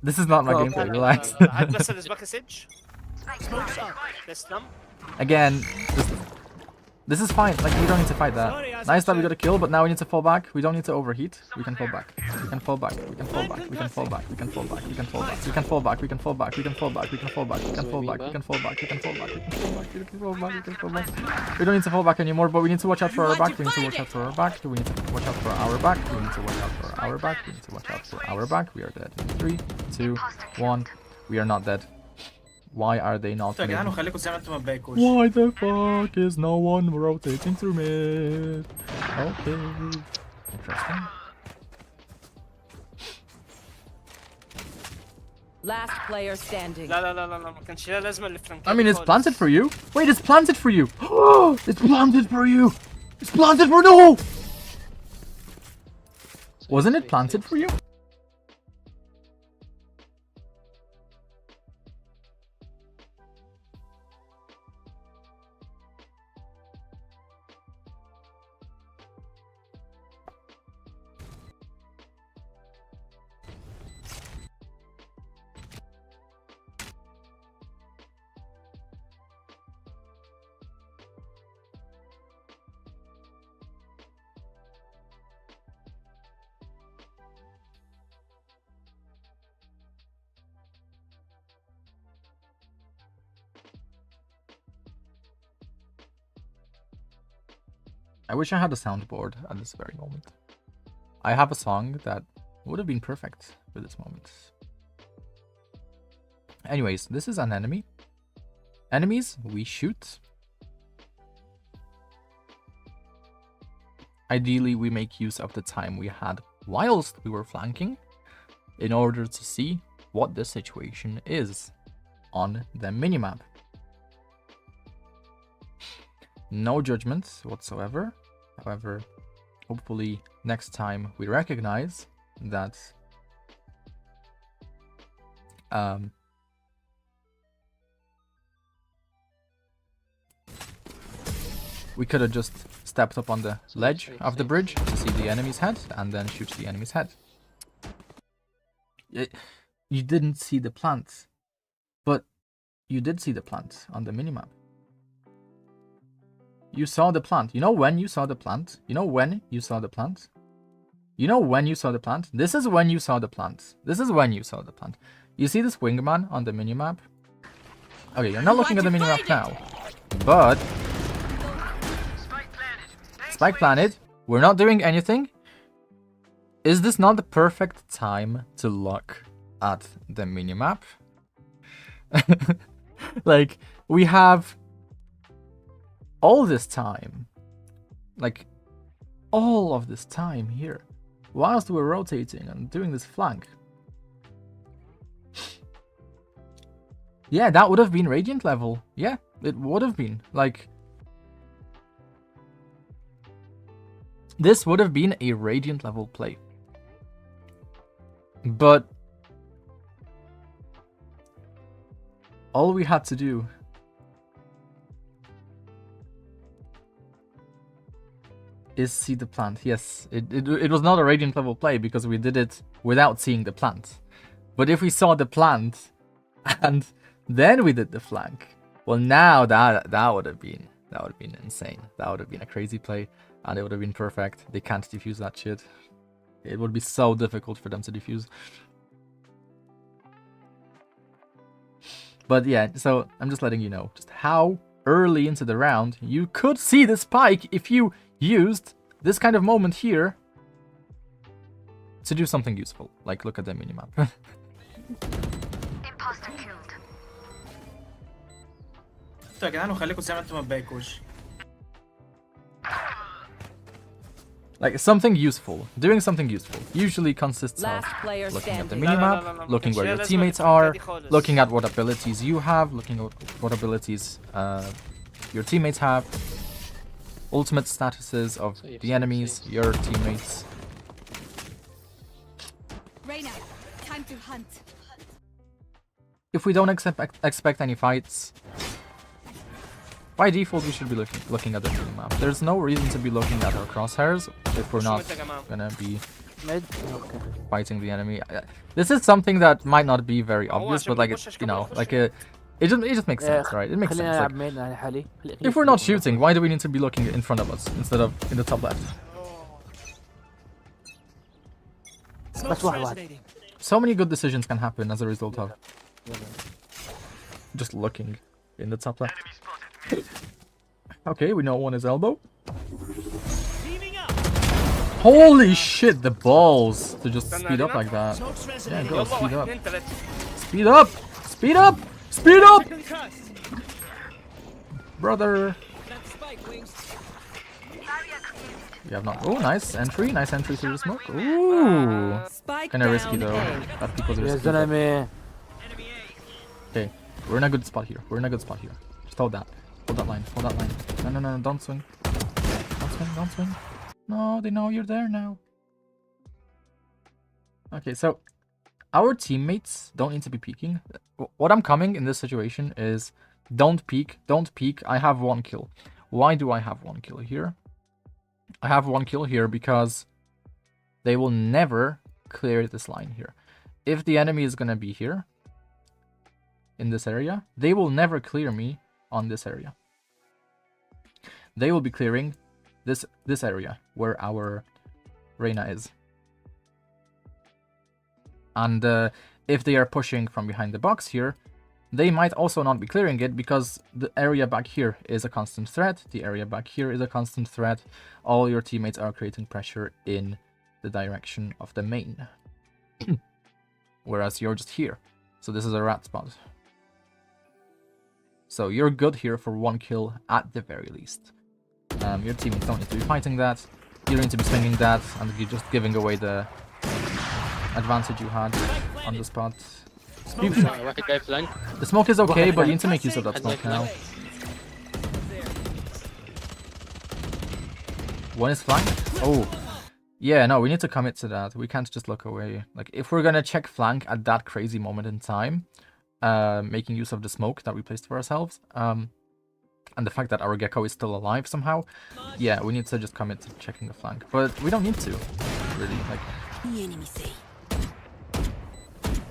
This is not my gameplay. Relax. Again, This is fine. Like, we don't need to fight that. Nice that we got a kill, but now we need to fall back. We don't need to overheat. We can fall back. We can fall back. We can fall back. We can fall back. We can fall back. We can fall back. We can fall back. We can fall back. We can fall back. We can fall back. We can fall back. We can fall back. We can fall back. We can fall back. We can fall back. We can fall back. We don't need to fall back anymore, but we need to watch out for our back. We need to watch out for our back. We need to watch out for our back. We need to watch out for our back. We need to watch out for our back. We are dead. 3, 2, 1. We are not dead. Why are they not انتوا يا mid? جدعان وخليكم زي ما انتوا ما تبايكوش. Why the fuck is no one rotating through mid? Okay. Interesting. Last player standing. لا لا لا لا لا ما كانش لها لازمه اللي I mean, it's planted for you. Wait, it's planted for you. It's planted for you. It's planted for no. Wasn't it planted for you? I wish I had a soundboard at this very moment. I have a song that would have been perfect for this moment. Anyways, this is an enemy. Enemies, we shoot. Ideally, we make use of the time we had whilst we were flanking in order to see what the situation is on the minimap. No judgment whatsoever. However, hopefully next time we recognize that we could have just stepped up on the ledge of the bridge to see the enemy's head and then shoot the enemy's head. You didn't see the plant, but you did see the plant on the minimap. You saw the plant. You know when you saw the plant? You know when you saw the plant? You know when you saw the plant? This is when you saw the plant. This is when you saw the plant. You see this wingman on the minimap? Okay, you're not looking at the minimap now. But Spike planted. We're not doing anything. Is this not the perfect time to look at the minimap? Like, we have all this time, like all of this time here, whilst we're rotating and doing this flank. Yeah, that would have been Radiant level. Yeah, it would have been. Like, this would have been a Radiant level play. But all we had to do is see the plant. Yes, it was not a Radiant level play because we did it without seeing the plant. But if we saw the plant and then we did the flank, well, now that would have been insane. That would have been a crazy play, and it would have been perfect. They can't defuse that shit. It would be so difficult for them to defuse. But yeah, so I'm just letting you know just how early into the round you could see the spike if you used this kind of moment here to do something useful. Like, look at the minimap. Imposter killed. انتوا يا جدعان وخليكم زي ما انتوا ما تبايكوش. Like, something useful. Doing something useful usually consists of Last player looking at the standing. minimap, looking where your teammates are, looking at what abilities you have, looking at what abilities your teammates have, ultimate statuses of the enemies, your teammates. Reyna, time to hunt. If we don't expect any fights, by default we should be looking at the minimap. There's no reason to be looking at our crosshairs if we're not gonna be fighting the enemy. This is something that might not be very obvious, but like, you know, like It just makes sense, right? It makes خلينا sense. نلعب Like, مين أنا لحالي. if we're not shooting, why do we need to be looking in front of us instead of in the top left? بس واحد. So many good decisions can happen as a result of just looking in the top left. Okay, we know one is elbow. Holy shit, the balls to just speed up like that. Yeah, go, يلا speed 1 up. 2 3. Speed up! Speed up! Speed up! Brother! You have not. Oh, nice entry. Nice entry through the smoke. Ooh! Spike Kinda risky down though. A. That people's يا risky. زلمة. Okay, we're in a good spot here. We're in a good spot here. Just hold that. Hold that line. Hold that line. No, no, no, no, don't swing. Don't swing, don't swing. No, they know you're there now. Okay, so our teammates don't need to be peeking. What I'm coming in this situation is don't peek, don't peek. I have 1 kill. Why do I have 1 kill here? I have 1 kill here because they will never clear this line here. If the enemy is gonna be here, in this area, they will never clear me on this area. They will be clearing this area where our Reyna is. And if they are pushing from behind the box here, they might also not be clearing it because the area back here is a constant threat. The area back here is a constant threat. All your teammates are creating pressure in the direction of the main. Whereas you're just here. So this is a rat spot. So you're good here for 1 kill at the very least. Your teammates don't need to be fighting that. You don't need to be swinging that, and you're just giving away the advantage you had on the spot. واحد جاي فلانك. The smoke is okay, but you need to make use of that smoke now. One is flank. Oh, yeah. No, we need to commit to that. We can't just look away. Like if we're gonna check flank at that crazy moment in time, making use of the smoke that we placed for ourselves, and the fact that our gecko is still alive somehow, yeah, we need to just commit to checking the flank. But we don't need to, really. Like,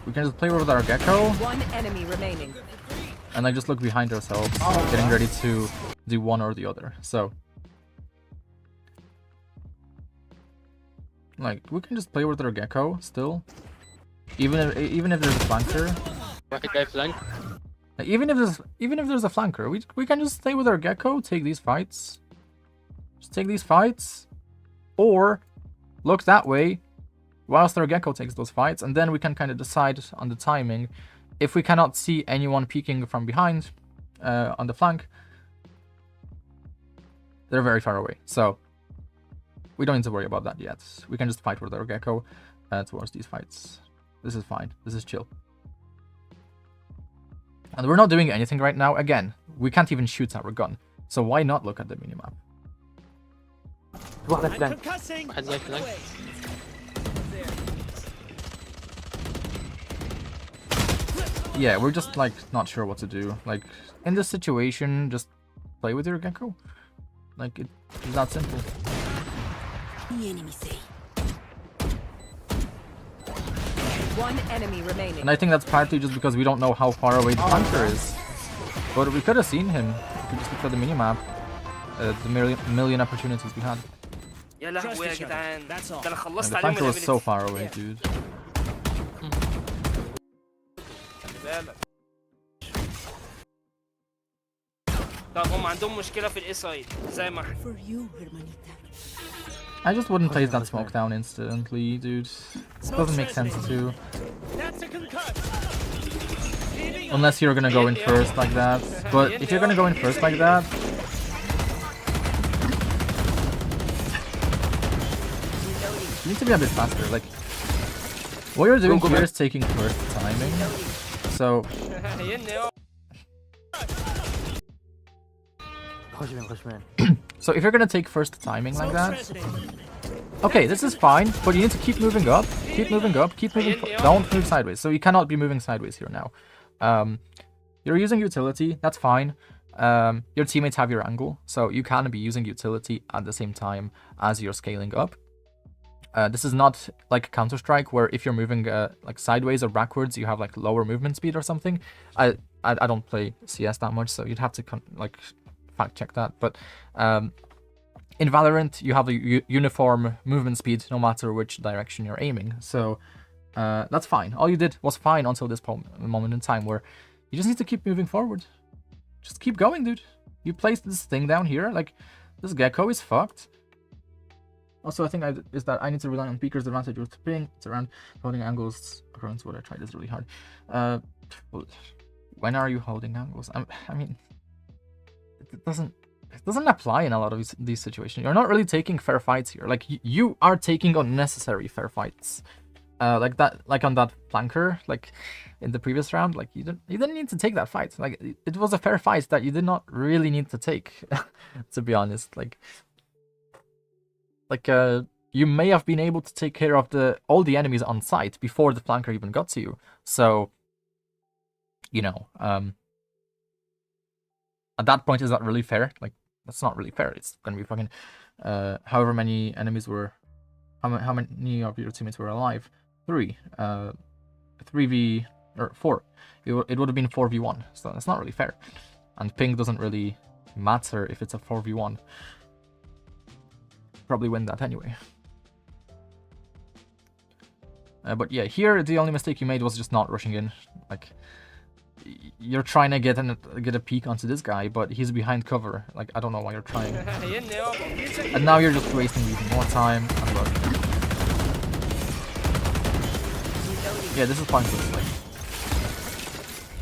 we can just play with our gecko 1 enemy remaining. and like just look behind ourselves, getting ready to do one or the other. So, like, we can just play with our gecko still, even if there's a flanker. واحد جاي فلانك. Like, even if there's a flanker, we can just stay with our gecko, take these fights. Just take these fights. Or look that way whilst our gecko takes those fights, and then we can kind of decide on the timing. If we cannot see anyone peeking from behind on the flank, they're very far away. So we don't need to worry about that yet. We can just fight with our gecko towards these fights. This is fine. This is chill. And we're not doing anything right now. Again, we can't even shoot our gun. So why not look at the minimap? واحد فلانك. واحد جاي فلانك. Yeah, we're just like not sure what to do. Like in this situation, just play with your gecko. Like it's that simple. One enemy remaining. And I think that's partly just because we don't know how far away the flanker is. But we could have seen him. We could just look at the minimap. The million opportunities we had. يا لهوي يا جدعان، ده انا And خلصت the عليهم flanker was so الابيلتي. far away, dude. خلي بالك. طب هم عندهم مشكلة في الاي سايد زي ما احنا. I just wouldn't place that smoke down instantly, dude. It doesn't make sense to. Unless you're gonna go in first like that. But if you're gonna go in first like that, you need to be a bit faster. Like, what you're doing here is taking first timing. So, هيني اهو. خش من. so if you're gonna take first timing like that, okay, this is fine. But you need to keep moving up, keep moving up, keep moving. Don't move sideways. So you cannot be moving sideways here now. You're using utility. That's fine. Your teammates have your angle, so you can be using utility at the same time as you're scaling up. This is not like Counter-Strike where if you're moving like sideways or backwards, you have like lower movement speed or something. I don't play CS that much, so you'd have to like fact check that. But in Valorant, you have a uniform movement speed no matter which direction you're aiming. So that's fine. All you did was fine until this moment in time where you just need to keep moving forward. Just keep going, dude. You placed this thing down here. Like, this gecko is fucked. Also, I think is that I need to rely on Beaker's advantage with ping. It's around holding angles according to what I tried. Is really hard. When are you holding angles? I mean, it doesn't apply in a lot of these situations. You're not really taking fair fights here. Like, you are taking unnecessary fair fights. Like on that flanker, like in the previous round, like you didn't need to take that fight. Like, it was a fair fight that you did not really need to take, to be honest. Like you may have been able to take care of all the enemies on site before the flanker even got to you. So, you know, at that point, is that really fair? Like, that's not really fair. It's gonna be fucking however many enemies were, how many of your teammates were alive. 3v or 4. It would have been 4v1, so that's not really fair. And ping doesn't really matter if it's a 4v1. Probably win that anyway. But yeah, here the only mistake you made was just not rushing in. Like, you're trying to get a peek onto this guy, but he's behind cover. Like, I don't know why you're trying. And now you're just wasting even more time. And look. Yeah, this is pointless. Like,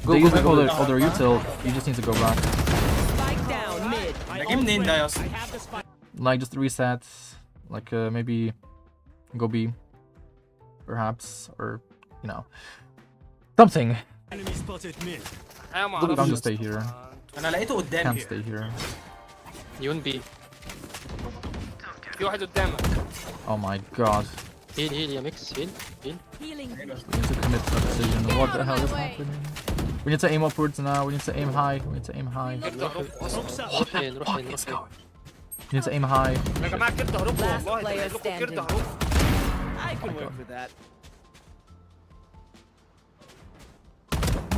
they use like other util. You just need to go back. Spike down mid. Like, just reset. Like, maybe go B, perhaps, or you know, something. Enemy spotted mid. Can't just stay here. انا لقيته قدامي. Can't stay here. يون بي. في واحد قدامك. Oh my god. هيل يا ميكس هيل. Healing. We need to commit to a decision. What the hell is happening? We need to aim upwards now. We need to aim high. We need to aim high. روح فين. We need to aim high. يا جماعه كده هروبوا Last والله player لكم كده standing. هروبوا.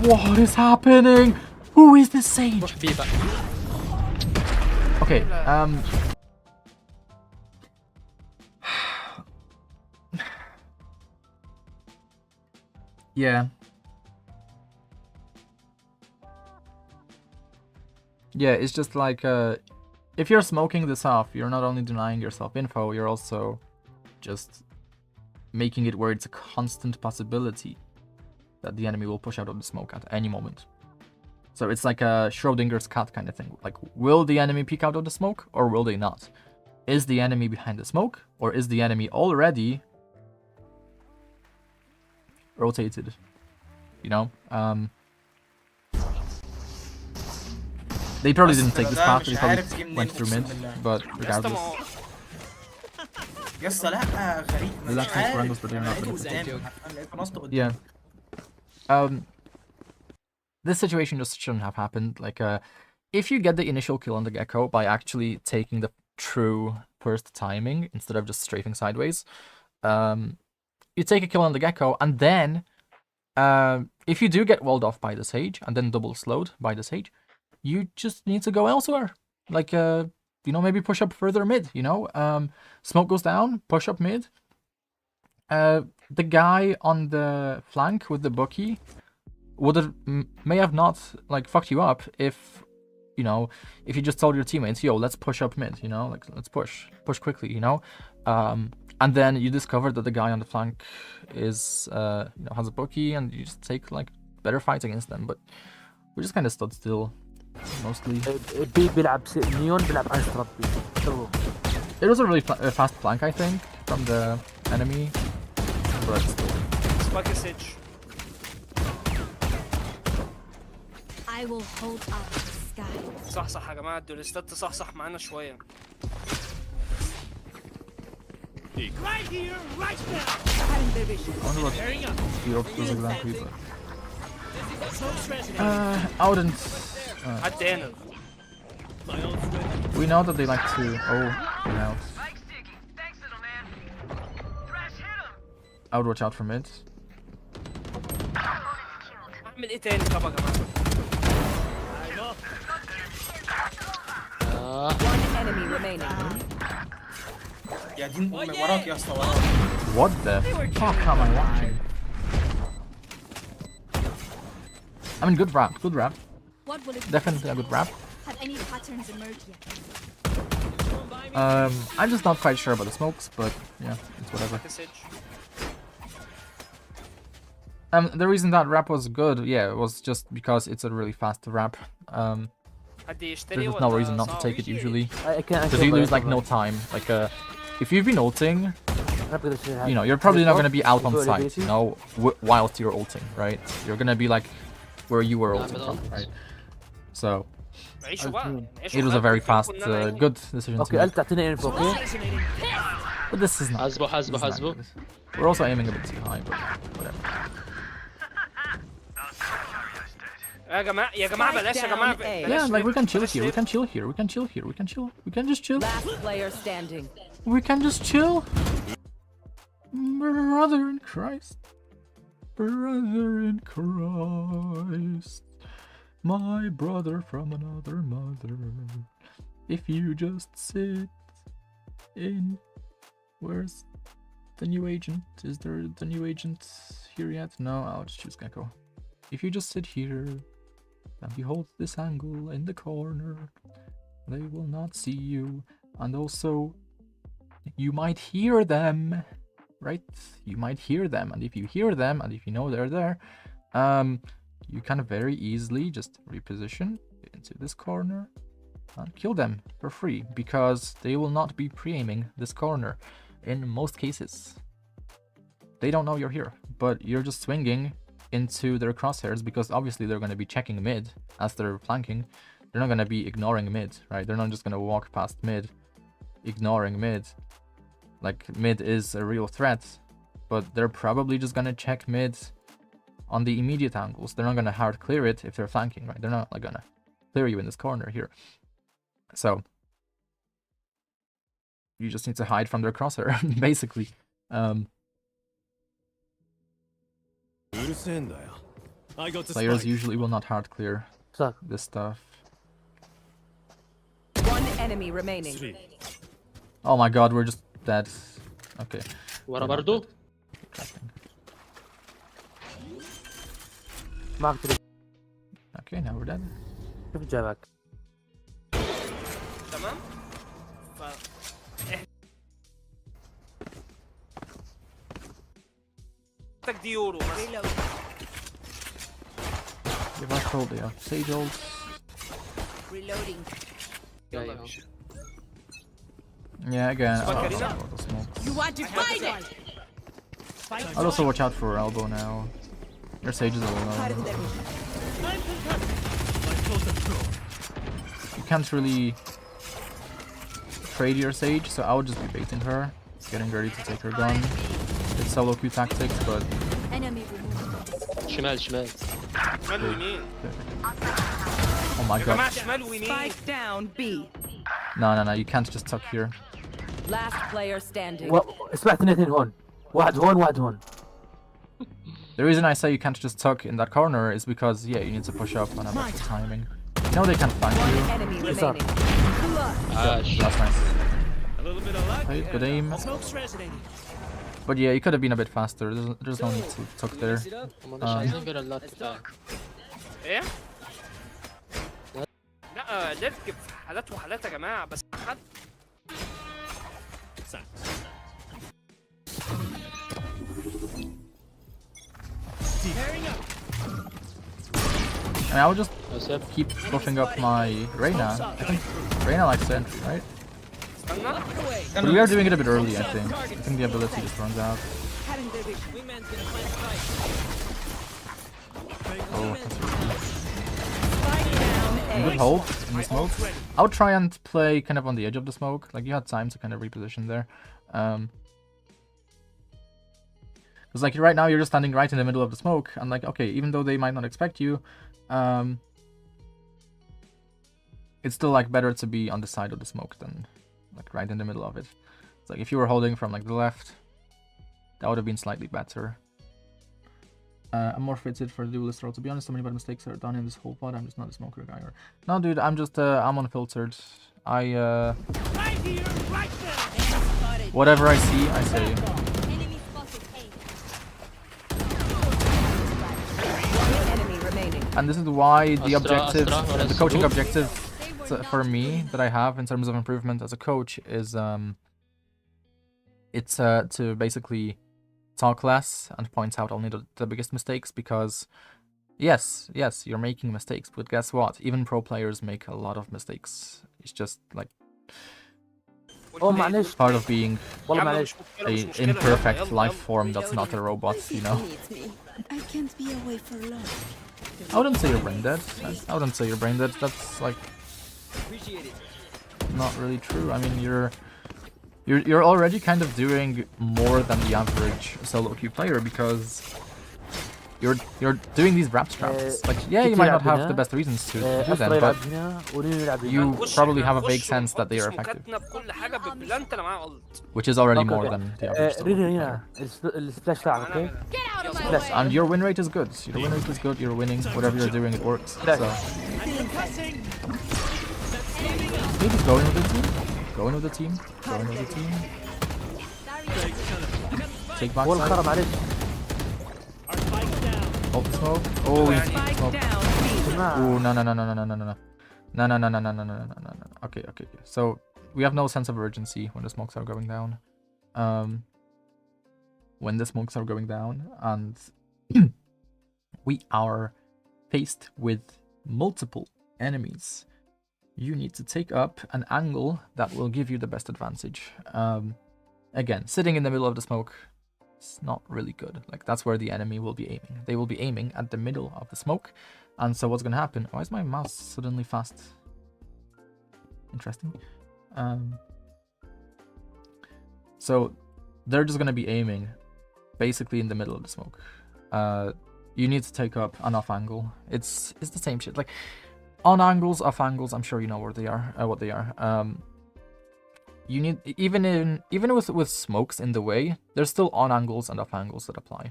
What is happening? Who is this sage? روح بي بقى. Okay, yeah. Yeah, it's just like, if you're smoking this off, you're not only denying yourself info, you're also just making it where it's a constant possibility that the enemy will push out of the smoke at any moment. So it's like a Schrodinger's cat kind of thing. Like, will the enemy peek out of the smoke or will they not? Is the enemy behind the smoke or is the enemy already rotated? You know? They probably didn't take this path, they probably went through mid, but regardless. يسطا لا غريب. The left hand triangles, but they're not لقيته benefiting. قدامي. لقيته نصته قدامي. Yeah. This situation just shouldn't have happened. Like, if you get the initial kill on the gecko by actually taking the true first timing instead of just strafing sideways, you take a kill on the gecko, and then if you do get walled off by the sage and then double slowed by the sage, you just need to go elsewhere. Like, you know, maybe push up further mid, you know? Smoke goes down, push up mid. The guy on the flank with the bookie may have not, like, fucked you up if, you know, if you just told your teammates, yo, let's push up mid, you know? Like, let's push quickly, you know? And then you discover that the guy on the flank is, you know, has a bookie, and you just take, like, better fights against them. But we just kind of stood still, mostly. بي بيلعب نيون بيلعب عن ربي. It was a really fast flank, I think, from the enemy. But still. سبايك السيج. I will hold up the sky. صح يا جماعه الدولستات تصحصح معانا شويه. Right here, right now. I wonder what the options exactly, but... I wouldn't... حد هنا. We know that they like to... Oh, get out. I would watch out from it. اعمل ايه تاني طب يا جماعه؟ One enemy remaining. يا دين امي وراك يا اسطى وراك. What the fuck am I watching? I mean, good rap, good rap. What will it be? Definitely a good rap. Have any patterns emerged yet? I'm just not quite sure about the smokes, but yeah, it's whatever. Message. The reason that rap was good, yeah, was just because it's a really fast rap. حد يشتري There's just ولا no reason not to صعب؟ take it usually. I can't. Because you lose like no time. Like if you've been ulting, you know, you're probably not gonna be out on site, you know, whilst you're ulting, right? You're gonna be like where you were ulting from, right? So عيشوا بقى عيشوا it was a very حياتكم، fast, كنا نعيش. good decision to اوكي make. قلت تعطيني انفو اوكي. But this is not. حاسبه this is not حاسبه good. We're also aiming a bit too high, but whatever. يا جماعه بلاش يا جماعه Yeah, like we can chill here. We can chill here. We can chill here. We can chill. We can just chill. Last player standing. We can just chill. Brother in Christ. Brother in Christ. My brother from another mother. If you just sit in. Where's the new agent? Is there the new agent here yet? No, I'll just choose Gecko. If you just sit here and behold this angle in the corner, they will not see you. And also, you might hear them, right? You might hear them, and if you hear them, and if you know they're there, you can very easily just reposition into this corner and kill them for free, because they will not be pre-aiming this corner in most cases. They don't know you're here, but you're just swinging into their crosshairs, because obviously they're going to be checking mid as they're flanking. They're not going to be ignoring mid, right? They're not just going to walk past mid ignoring mid. Like, mid is a real threat, but they're probably just going to check mid on the immediate angles. They're not going to hard clear it if they're flanking, right? They're not like going to clear you in this corner here. So you just need to hide from their crosshair, basically. Players usually will not hard clear this stuff. One enemy remaining. Oh my god, we're just dead. Okay. ورا برضو. ما اقدر. Okay, now we're dead. شوف جابك. تمام محتاج دي يورو مثلا. Give us hold, they have sage ult. Reloading. Yeah, again. Karina? The smoke. You want to fight it? I'll also watch out for elbow now. Your sage is a little low. You can't really trade your sage, so I would just be baiting her, getting ready to take her gun. It's solo Q tactics, but Enemy removed. شمال شمال. شمال ويمين oh my يا god. جماعه شمال ويمين. Spike down B. No, you can't just tuck here. Last player standing. اسمع اثنين هون. واحد هون واحد هون. The reason I say you can't just tuck in that corner is because, yeah, you need to push up and have extra timing. No, they can't flank One you. enemy remaining. That's nice. Okay, good aim. But yeah, you could have been a bit faster. There's no need to tuck there. هم مش عايزين غير اللات بتاعك. ايه؟ لا ليرك في حالات وحالات يا جماعه بس حد I mean, I would just يوسف. keep buffing up my Reyna. I think Reyna likes the entry, right? استنى. But we are doing it a bit early, I think. I think the ability just runs out. Oh, that's really good hold in the smoke. I would try and play kind of on the edge of the smoke. Like, you had time to kind of reposition there. Because like right now you're just standing right in the middle of the smoke, and like, okay, even though they might not expect you, it's still like better to be on the side of the smoke than like right in the middle of it. It's like if you were holding from like the left, that would have been slightly better. I'm more fitted for the duelist role. To be honest, so many bad mistakes are done in this whole pod. I'm just not a smoker guy. Or no, dude, I'm just I'm unfiltered. Whatever I see, I say. Enemy spotted A. Enemy remaining. And this is why the Astra, objective, Astra, the coaching Astra. objective for me that I have in terms of improvement as a coach is it's to basically talk less and point out only the biggest mistakes, because yes, you're making mistakes, but guess what? Even pro players make a lot of mistakes. It's just like اوه معلش part of being والله معلش. a imperfect life form that's not a robot, you know? I can't be away for long. I wouldn't say you're brain dead. I wouldn't say you're brain dead. That's like not really true. I mean, you're already kind of doing more than the average solo queue player, because you're doing these wrap straps. Like, yeah, you might not have the best reasons to do them, but you probably have a vague sense that they are effective, بكل حاجه بالبلانت انا معايا الت. which is already more than the average solo queue رينا player. هنا السبلاش تاعك اوكي. Get out of my Flash. way. And your win rate is good. Your win rate is good. You're winning. Whatever you're doing, it works. Flash. So maybe going with the team. Going with the team. Going with the team. Take back هو side. الخرا معلش. Ult smoke. Oh, he's Spike smoke. down B. Oh, no. Okay. So we have no sense of urgency when the smokes are going down. When the smokes are going down, and we are faced with multiple enemies, you need to take up an angle that will give you the best advantage. Again, sitting in the middle of the smoke, it's not really good. Like, that's where the enemy will be aiming. They will be aiming at the middle of the smoke. And so what's gonna happen? Why is my mouse suddenly fast? Interesting. So they're just gonna be aiming basically in the middle of the smoke. You need to take up an off angle. It's the same shit. Like, on angles, off angles, I'm sure you know where they are, what they are. You need, even with smokes in the way, there's still on angles and off angles that apply.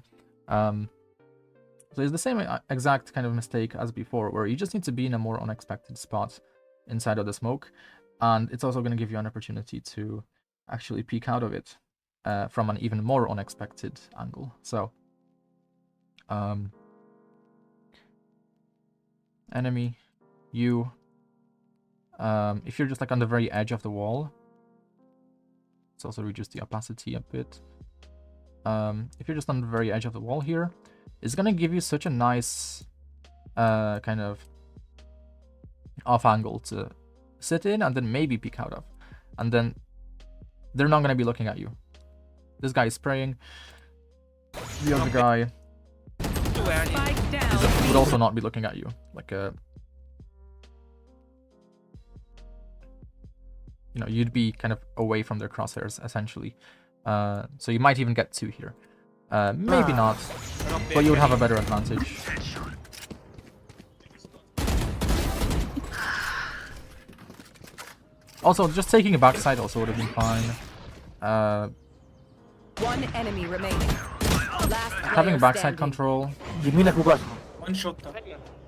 So it's the same exact kind of mistake as before, where you just need to be in a more unexpected spot inside of the smoke, and it's also going to give you an opportunity to actually peek out of it from an even more unexpected angle. So enemy, you, if you're just like on the very edge of the wall, let's also reduce the opacity a bit. If you're just on the very edge of the wall here, it's gonna give you such a nice kind of off angle to sit in and then maybe peek out of, and then they're not gonna be looking at you. This guy is spraying. The other guy Spike down. would also not be looking at you. Like you know, you'd be kind of away from their crosshairs essentially. So you might even get two here. Maybe not, but you would have a better advantage. Also, just taking a backside also would have been fine. One enemy remaining. Last Having player backside standing. control يمينك مباشر. وان شوت.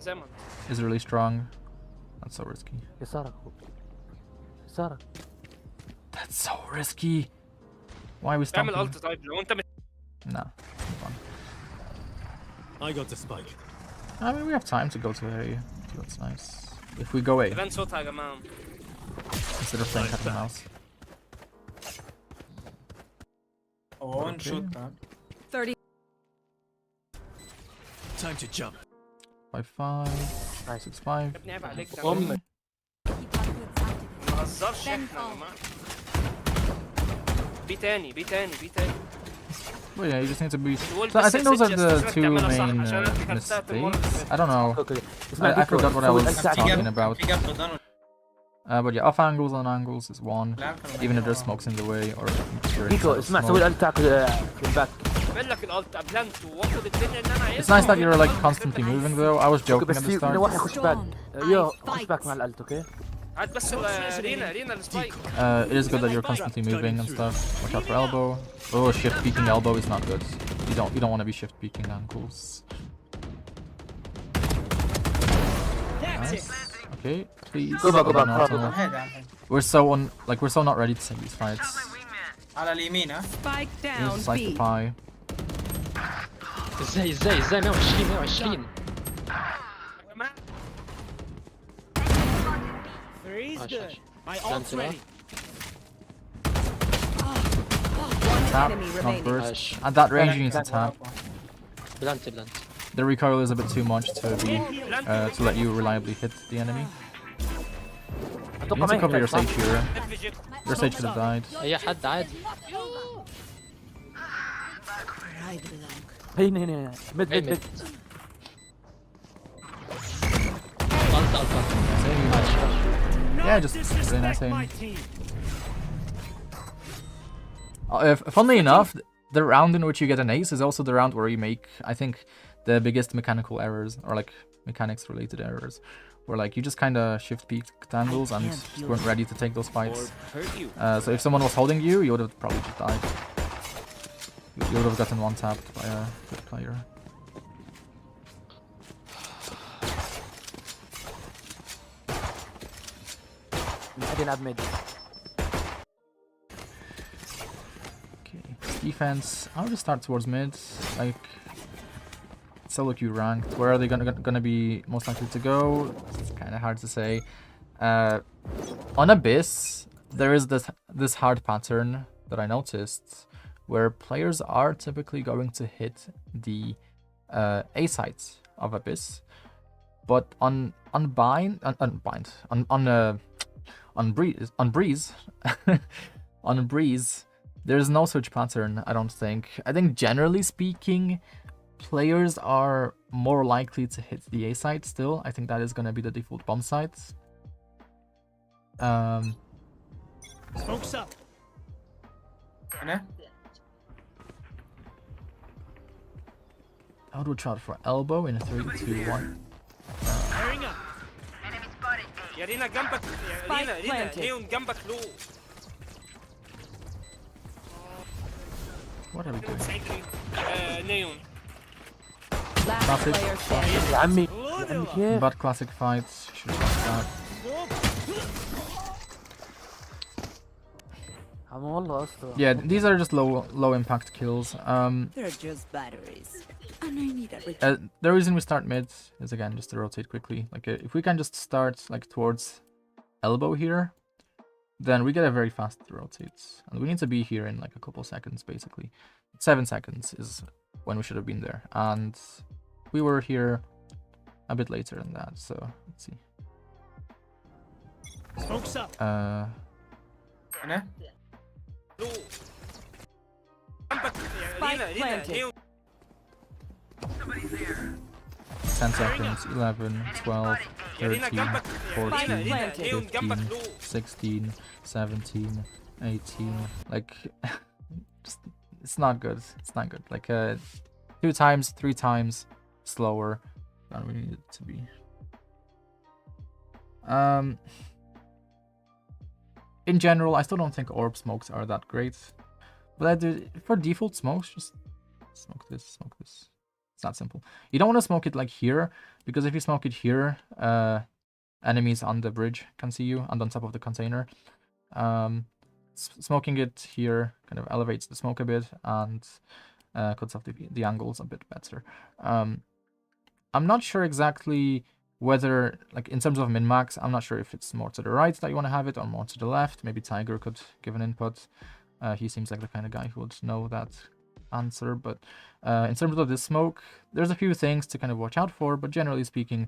زي ما is really strong. That's so risky. يسارك يسارك. That's so risky. Why are we اعمل stopping? الت. طيب لو انت Nah, it's fun. I got the spike. I mean, we have time to go to A. So that's nice. If we go A متبان صوتها يا جماعه. instead of playing cat and mouse. هو وان شوت. 30. Time to jump. 5-5, 6-5. يا ابني عيب عليك ده. أم. ما تهزرش احنا يا جماعه. بي تاني. Well, yeah, you just need to be. الولد So I بس think those are الست the لازم two تعملها صح main عشان انت كسرت المرة اللي mistakes. فاتت. I don't know. اوكي. اسمع I forgot what I was talking about. في جاب بدان. But yeah, off angles on angles is one. Even if there's smokes in the way or you're ديكو inside of اسمع smoke. سوي الالت تاعك في الباك. اعمل لك الالت بلانت واخد الدنيا اللي انا عايزها. It's nice that you're like constantly moving though. I was joking بس at the في start. واحد يخش باك. يو خش باك مع الالت اوكي. هات بس رينا السبايك. It is good that you're constantly moving and stuff. Watch out for elbow. Oh shit, peeking elbow is not good. You don't want to be shift peeking angles. Nice. Okay, please. Go back, go back, No, go no. عن هيدا عن هيدا. We're so we're so not ready to take these fights. على اليمين ها. Spike Here's down a slice B. of pie. ازاي 120 Three's Nice, good. nice. My Done ult's to ready. Tap, enemy not remaining. burst. Nice. At that range, you need to tap. بلانت The recoil is a bit too much to be to let you reliably hit the enemy. You need to cover your sage here. Your sage could have died. اي حد عادي هنا مد ميد مد ميد مد غلطة Yeah, just really nice aim. My team. Funnily enough, the round in which you get an ace is also the round where you make, I think, the biggest mechanical errors, or like mechanics related errors, where like you just kind of shift peeked angles and just weren't ready to take those fights. So if someone was holding you, you would have probably just died. You would have gotten one tapped by a good player. بعدين عاد مد Okay, defense. I'll just start towards mid. Like, solo queue ranked. Where are they gonna be most likely to go? It's kind of hard to say. On Abyss, there is this hard pattern that I noticed, where players are typically going to hit the A sites of Abyss, but on Breeze, on Breeze, there's no such pattern. I don't think. I think generally speaking, players are more likely to hit the A site still. I think that is gonna be the default bomb site. Smoke's up. هنا. I would try for elbow in a 3, 2, 1. Tearing up. يا رينا جنبك يا رينا planted. ليون جنبك لو What are we doing? 90 نيون Last Classic. player standing. يا عمي يا عمي كيف But classic fights. Should have عم والله اصلا yeah, these are just low impact kills. They're just batteries. And I need a The reason we start mid is again just to rotate quickly. Like if we can just start like towards elbow here, then we get a very fast rotate, and we need to be here in like a couple seconds basically. 7 seconds is when we should have been there, and we were here a bit later than that. So let's see. Smoke's up. هنا. لو جنبك يا رينا ليون 10 seconds, 11, 12, 13, 14, ليون جنبك 15, لو 16, 17, 18. Like, just, it's not good. It's not good. Like, 2 times, 3 times slower than we need it to be. In general, I still don't think orb smokes are that great. But I do, for default smokes, just smoke this, smoke this. It's that simple. You don't want to smoke it like here, because if you smoke it here, enemies on the bridge can see you and on top of the container. Smoking it here kind of elevates the smoke a bit and cuts off the angles a bit better. I'm not sure exactly whether, like in terms of min-max, I'm not sure if it's more to the right that you want to have it or more to the left. Maybe Tiger could give an input. He seems like the kind of guy who would know that answer. But in terms of this smoke, there's a few things to kind of watch out for, but generally speaking,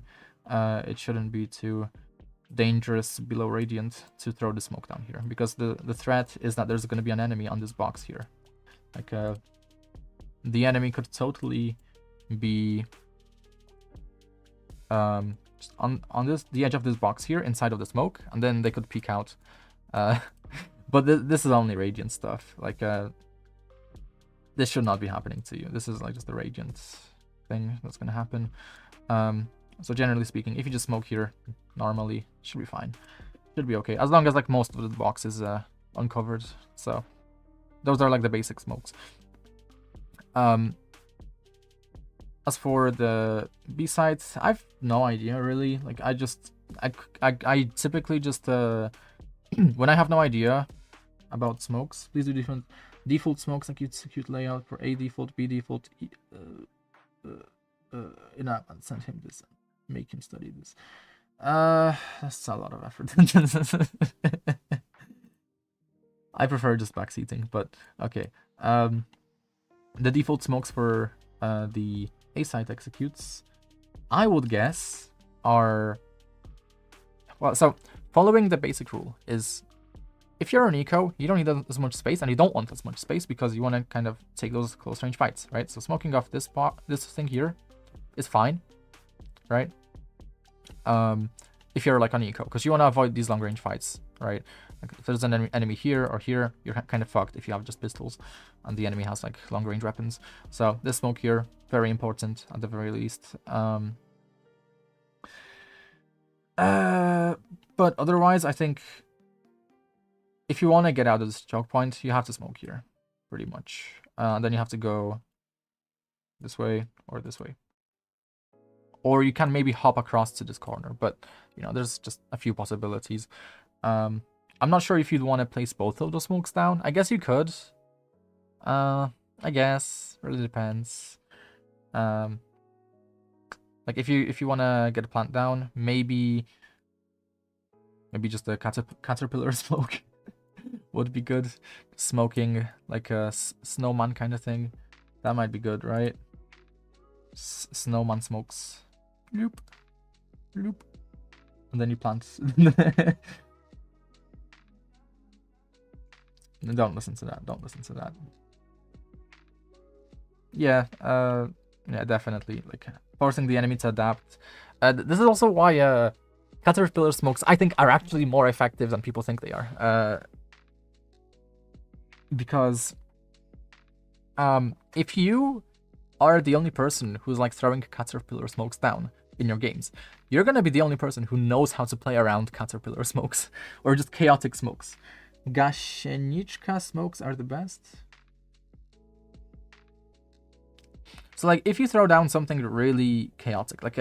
it shouldn't be too dangerous below radiant to throw the smoke down here, because the threat is that there's going to be an enemy on this box here. Like the enemy could totally be just on the edge of this box here inside of the smoke, and then they could peek out. But this is only radiant stuff. Like this should not be happening to you. This is like just the radiant thing that's gonna happen. So generally speaking, if you just smoke here normally, it should be fine. Should be okay, as long as like most of the box is uncovered. So those are like the basic smokes. As for the B sides, I've no idea really. Like I typically just when I have no idea about smokes, please do different default smokes execute layout for A default, B default. And send him this, make him study this. That's a lot of effort. I prefer just backseating, but okay. The default smokes for the A site executes, I would guess, are well. So following the basic rule is, if you're an eco, you don't need as much space, and you don't want as much space because you want to kind of take those close range fights, right? So smoking off this thing here is fine, right? If you're like on eco, because you want to avoid these long range fights, right? Like if there's an enemy here or here, you're kind of fucked if you have just pistols and the enemy has like long range weapons. So this smoke here, very important at the very least. But otherwise, I think if you want to get out of this choke point, you have to smoke here, pretty much. Then you have to go this way or this way. Or you can maybe hop across to this corner, but you know, there's just a few possibilities. I'm not sure if you'd want to place both of those smokes down. I guess you could. I guess really depends. Like if you want to get a plant down, maybe just a caterpillar smoke would be good. Smoking like a snowman kind of thing, that might be good, right? Snowman smokes. Loop, loop, and then you plant. Don't listen to that. Don't listen to that. Yeah, yeah, definitely. Like forcing the enemy to adapt. This is also why caterpillar smokes, I think, are actually more effective than people think they are. Because if you are the only person who's like throwing caterpillar smokes down in your games, you're gonna be the only person who knows how to play around caterpillar smokes or just chaotic smokes. Gashenichka smokes are the best. So like if you throw down something really chaotic, like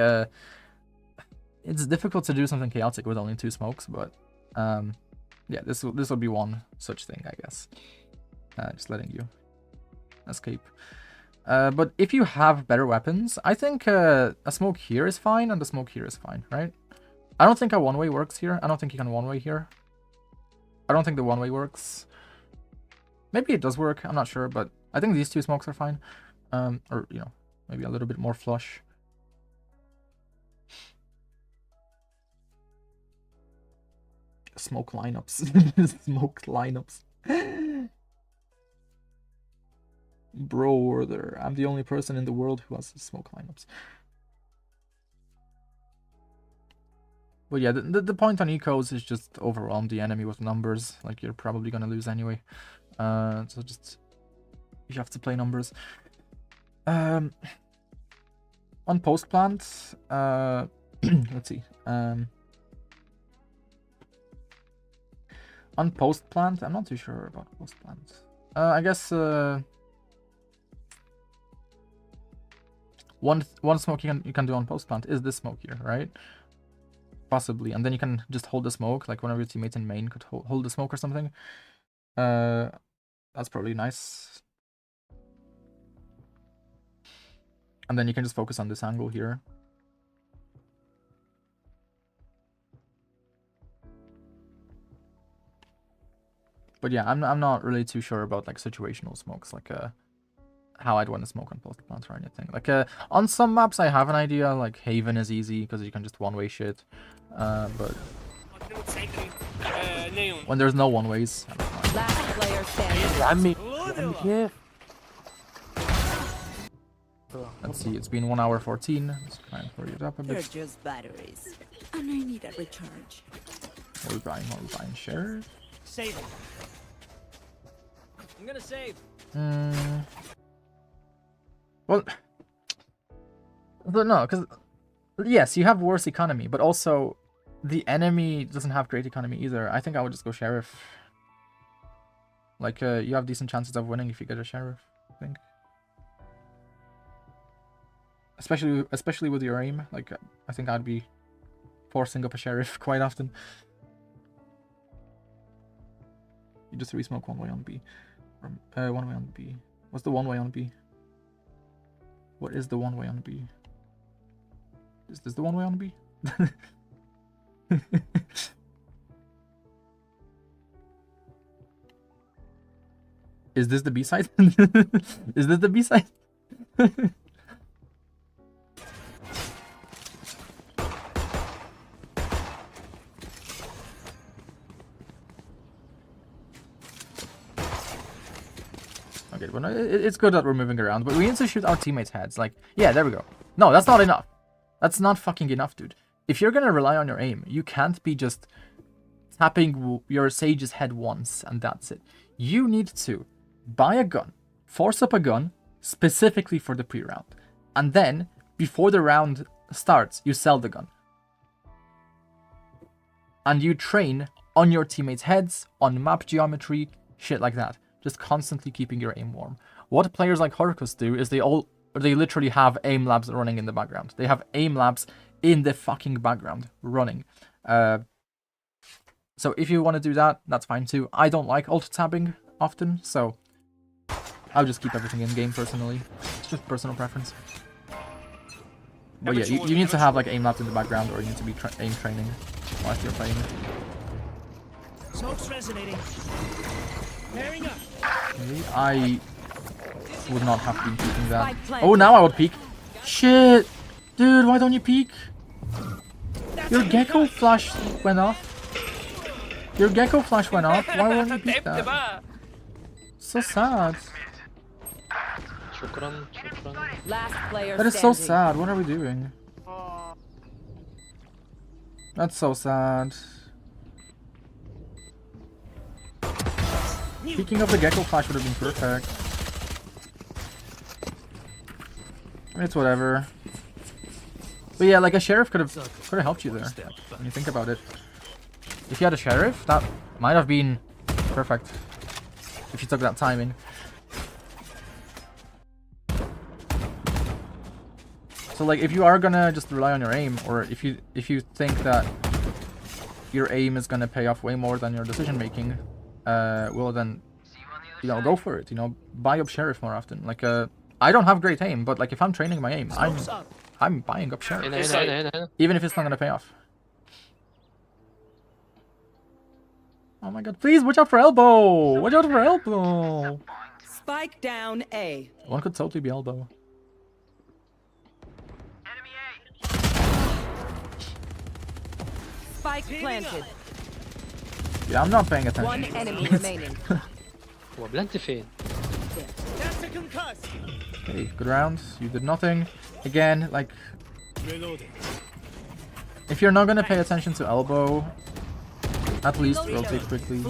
it's difficult to do something chaotic with only 2 smokes, but yeah, this will be one such thing, I guess. Just letting you escape. But if you have better weapons, I think a smoke here is fine and a smoke here is fine, right? I don't think a one-way works here. I don't think you can one-way here. I don't think the one-way works. Maybe it does work, I'm not sure, but I think these 2 smokes are fine. Or, you know, maybe a little bit more flush. Smoke lineups. Smoke lineups. Brother, I'm the only person in the world who has smoke lineups. But yeah, the point on ecos is just overwhelm the enemy with numbers. Like, you're probably gonna lose anyway. So just, you have to play numbers. On post plant, let's see. On post plant, I'm not too sure about post plant. I guess one smoke you can do on post plant is this smoke here, right? Possibly, and then you can just hold the smoke, like one of your teammates in main could hold the smoke or something. That's probably nice. And then you can just focus on this angle here. But yeah, I'm not really too sure about like situational smokes, like how I'd want to smoke on post plant or anything. Like on some maps I have an idea, like Haven is easy because you can just one-way shit. But when there's no one-ways, I don't know. Last player standing. يا عمي كيف؟ Let's see, it's been 1 hour 14. Let's try and hurry it up a They're bit. just batteries, and I need a recharge. We're buying shares. Save it. I'm gonna save. Well, no, because yes, you have worse economy, but also the enemy doesn't have great economy either. I think I would just go sheriff. Like, you have decent chances of winning if you get a sheriff, I think. especially with your aim. Like I think I'd be forcing up a sheriff quite often. You just re-smoke one way on B. One way on B. What's the one way on B? What is the one way on B? Is this the one way on B? Is this the B side? Is this the B side? Okay, but it's good that we're moving around, but we need to shoot our teammates' heads. Like, yeah, there we go. No, that's not enough. That's not fucking enough, dude. If you're gonna rely on your aim, you can't be just tapping your Sage's head once and that's it. You need to buy a gun, force up a gun specifically for the pre-round, and then before the round starts, you sell the gun. And you train on your teammates' heads, on map geometry, shit like that. Just constantly keeping your aim warm. What players like Horkus do is they literally have aim labs running in the background. They have aim labs in the fucking background running. So if you want to do that, that's fine too. I don't like alt-tabbing often, so I'll just keep everything in game personally. It's just personal preference. But yeah, you need to have like aim labs in the background, or you need to be aim training whilst you're playing. Smoke's resonating. Pairing up. Okay, I would not have been peeking that. Oh, now I would peek. Shit! Dude, why don't you peek? Your gecko flash went off. Your gecko flash went off. Why won't you peek that? So sad. شكرا شكرا. Last player That is so sad. What are we doing? That's so sad. Peeking of the gecko flash would have been perfect. It's whatever. But yeah, like a sheriff could have helped you there when you think about it. If you had a sheriff, that might have been perfect if you took that timing. So like if you are gonna just rely on your aim, or if you think that your aim is gonna pay off way more than your decision making, well then, you know, go for it. You know, buy up sheriff more often. Like I don't have great aim, but like if I'm training my aim, I'm buying up sheriff, even if it's not gonna pay off. Oh my god! Please watch out for elbow. Watch out for elbow. Spike down A. One could totally be elbow. Spike planted. Yeah, I'm not paying attention. One enemy remaining. هو بلانتي فين؟ Okay, good round. You did nothing. Again, like, if you're not gonna pay attention to elbow, at least rotate quickly.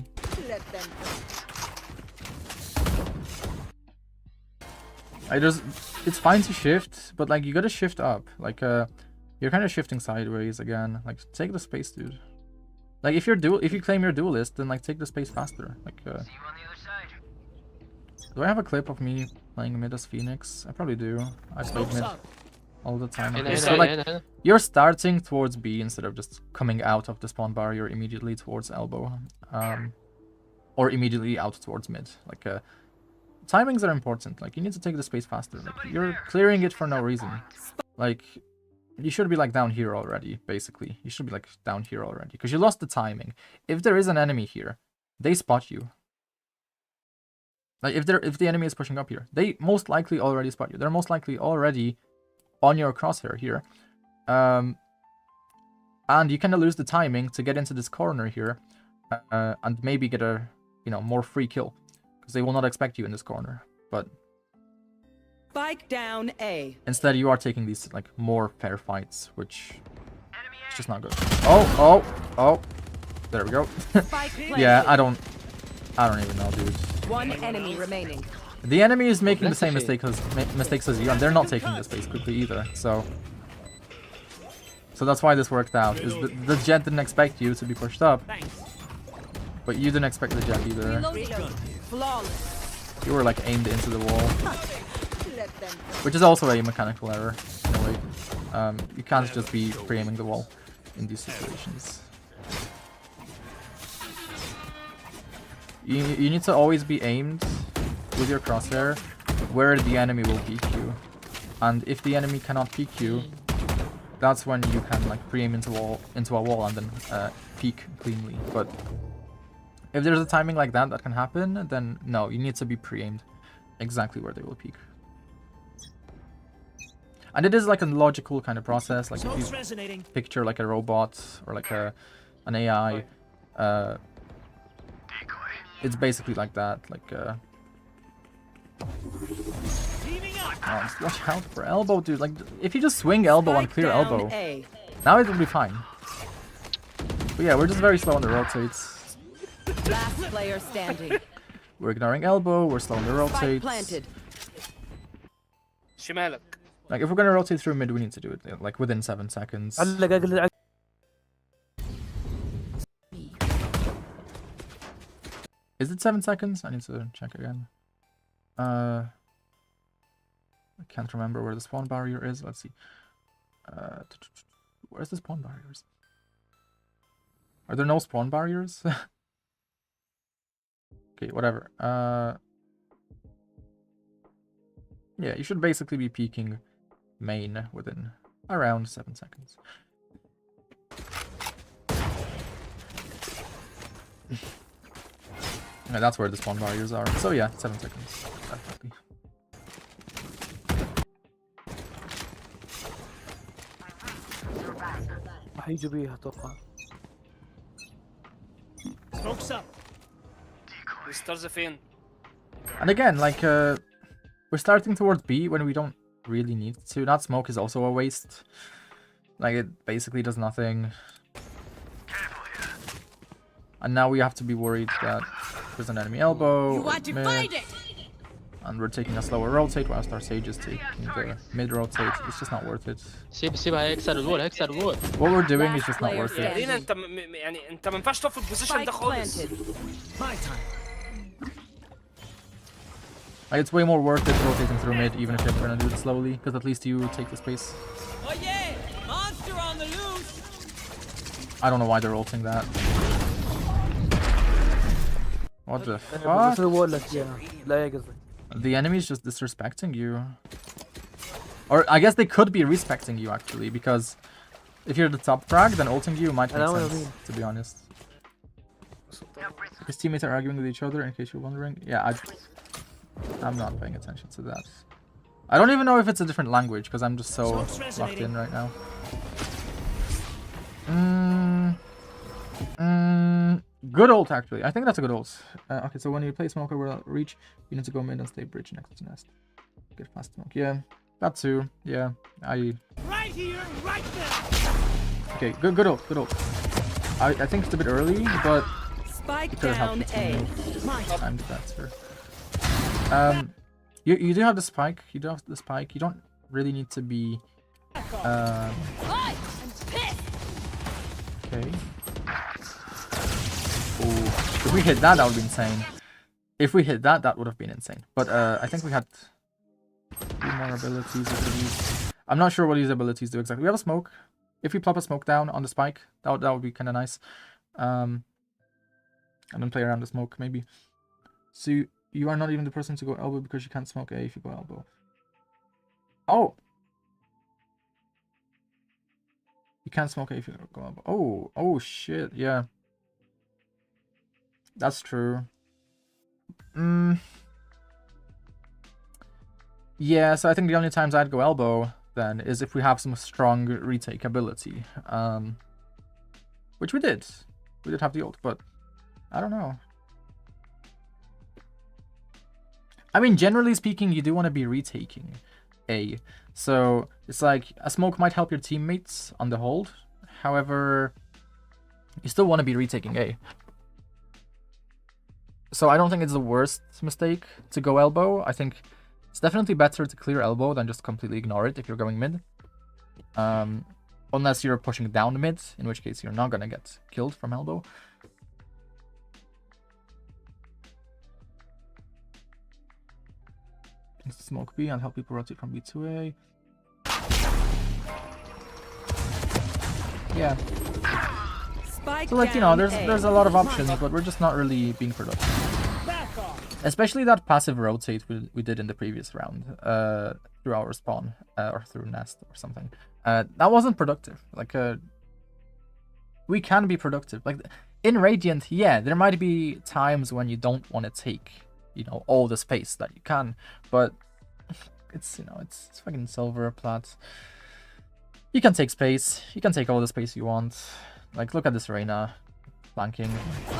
It's fine to shift, but like you gotta shift up. Like you're kind of shifting sideways again. Like take the space, dude. Like if you claim you're duelist, then like take the space faster. Like do I have a clip of me playing mid as Phoenix? I probably do. I played mid all the time. Okay, so like you're starting towards B instead of just coming out of the spawn bar. You're immediately towards elbow, or immediately out towards mid. Like timings are important. Like you need to take the space faster. Like, you're clearing it for no reason. Like you should be like down here already. Basically, you should be like down here already because you lost the timing. If there is an enemy here, they spot you. Like if the enemy is pushing up here, they most likely already spot you. They're most likely already on your crosshair here, and you kind of lose the timing to get into this corner here, and maybe get a more free kill because they will not expect you in this corner. But Spike down A. Instead, you are taking these like more fair fights, which is just not good. Oh! There we go. Yeah, I don't even know, dude. One enemy remaining. The enemy is making the same mistakes as you, and they're not taking the space quickly either. So that's why this worked out. Is the jet didn't expect you to be pushed up, but you didn't expect the jet either. You were like aimed into the wall. Let them Which is also a mechanical error, in a way. You can't just be pre-aiming the wall in these situations. You need to always be aimed with your crosshair where the enemy will peek you. And if the enemy cannot peek you, that's when you can like pre-aim into a wall and then peek cleanly. But if there's a timing like that can happen, then no, you need to be pre-aimed exactly where they will peek. And it is like a logical kind of process. Like if you picture like a robot or like an AI, it's basically like that. Like just watch out for elbow, dude. Like if you just swing elbow and clear elbow, now it will be fine. But yeah, we're just very slow on the rotates. Last player standing. We're ignoring elbow. We're slow on the rotates. شمالك. Like if we're gonna rotate through mid, we need to do it like within 7 seconds. Is it 7 seconds? I need to check again. I can't remember where the spawn barrier is. Let's see. Where's the spawn barriers? Are there no spawn barriers? Okay, whatever. Yeah, you should basically be peeking main within around 7 seconds. Yeah, that's where the spawn barriers are. So yeah, 7 seconds. Definitely. هيجوا بيها اتوقع. Smoke's up. الستارز فين؟ And again, like we're starting towards B when we don't really need to. That smoke is also a waste. Like it basically does nothing. And now we have to be worried that there's an enemy elbow. You want to mid, find it? and we're taking a slower rotate whilst our sage is taking the mid rotate. It's just not worth it. سيبها هيكسر الوول هيكسر الوول. What we're doing is just not worth it. لينا انت يعني انت ما ينفعش تقف في البوزيشن ده خالص. My time. Like, it's way more worth it rotating through mid, even if you're gonna do it slowly, because at least you take the space. Oh yeah! Monster on the loose! I don't know why they're ulting that. What the fuck? The enemy is just disrespecting you. Or I guess they could be respecting you actually, because if you're the top frag, then ulting you might make sense, to be honest. His teammates are arguing with each other, in case you're wondering. Yeah, I'm not paying attention to that. I don't even know if it's a different language, because I'm just so locked in right now. Good ult, actually. I think that's a good ult. Okay, so when you play smoker without reach, you need to go mid and stay bridge next to nest. Get fast smoke. Yeah, that too. Yeah, Right here, right now! Okay, good ult, good ult. I think it's a bit early, but Spike it could have down helped A. you timed faster. You do have the spike. You do have the spike. You don't really need to be. Okay. Ooh. If we hit that, that would be insane. If we hit that, that would have been insane. But I think we had 2 more abilities. I'm not sure what these abilities do exactly. We have a smoke. If we plop a smoke down on the spike, that would be kind of nice. And then play around the smoke maybe. So you are not even the person to go elbow because you can't smoke A if you go elbow. Oh! You can't smoke A if you go elbow. Oh shit, yeah. That's true. Yeah, so I think the only times I'd go elbow then is if we have some strong retake ability. Which we did. We did have the ult, but I don't know. I mean, generally speaking, you do want to be retaking A. So it's like a smoke might help your teammates on the hold. However, you still want to be retaking A. So I don't think it's the worst mistake to go elbow. I think it's definitely better to clear elbow than just completely ignore it if you're going mid. Unless you're pushing down mid, in which case you're not going to get killed from elbow. Smoke B and help people rotate from B to A. Yeah. Spike So like, you know, down there's A. a lot of options, but we're just not really being productive. Back off. Especially that passive rotate we did in the previous round, through our spawn, or through nest or something. That wasn't productive. Like, we can be productive. Like, in Radiant, yeah, there might be times when you don't want to take, you know, all the space that you can, but it's, you know, it's fucking silver, plat. You can take space. You can take all the space you want. Like, look at this Reyna flanking.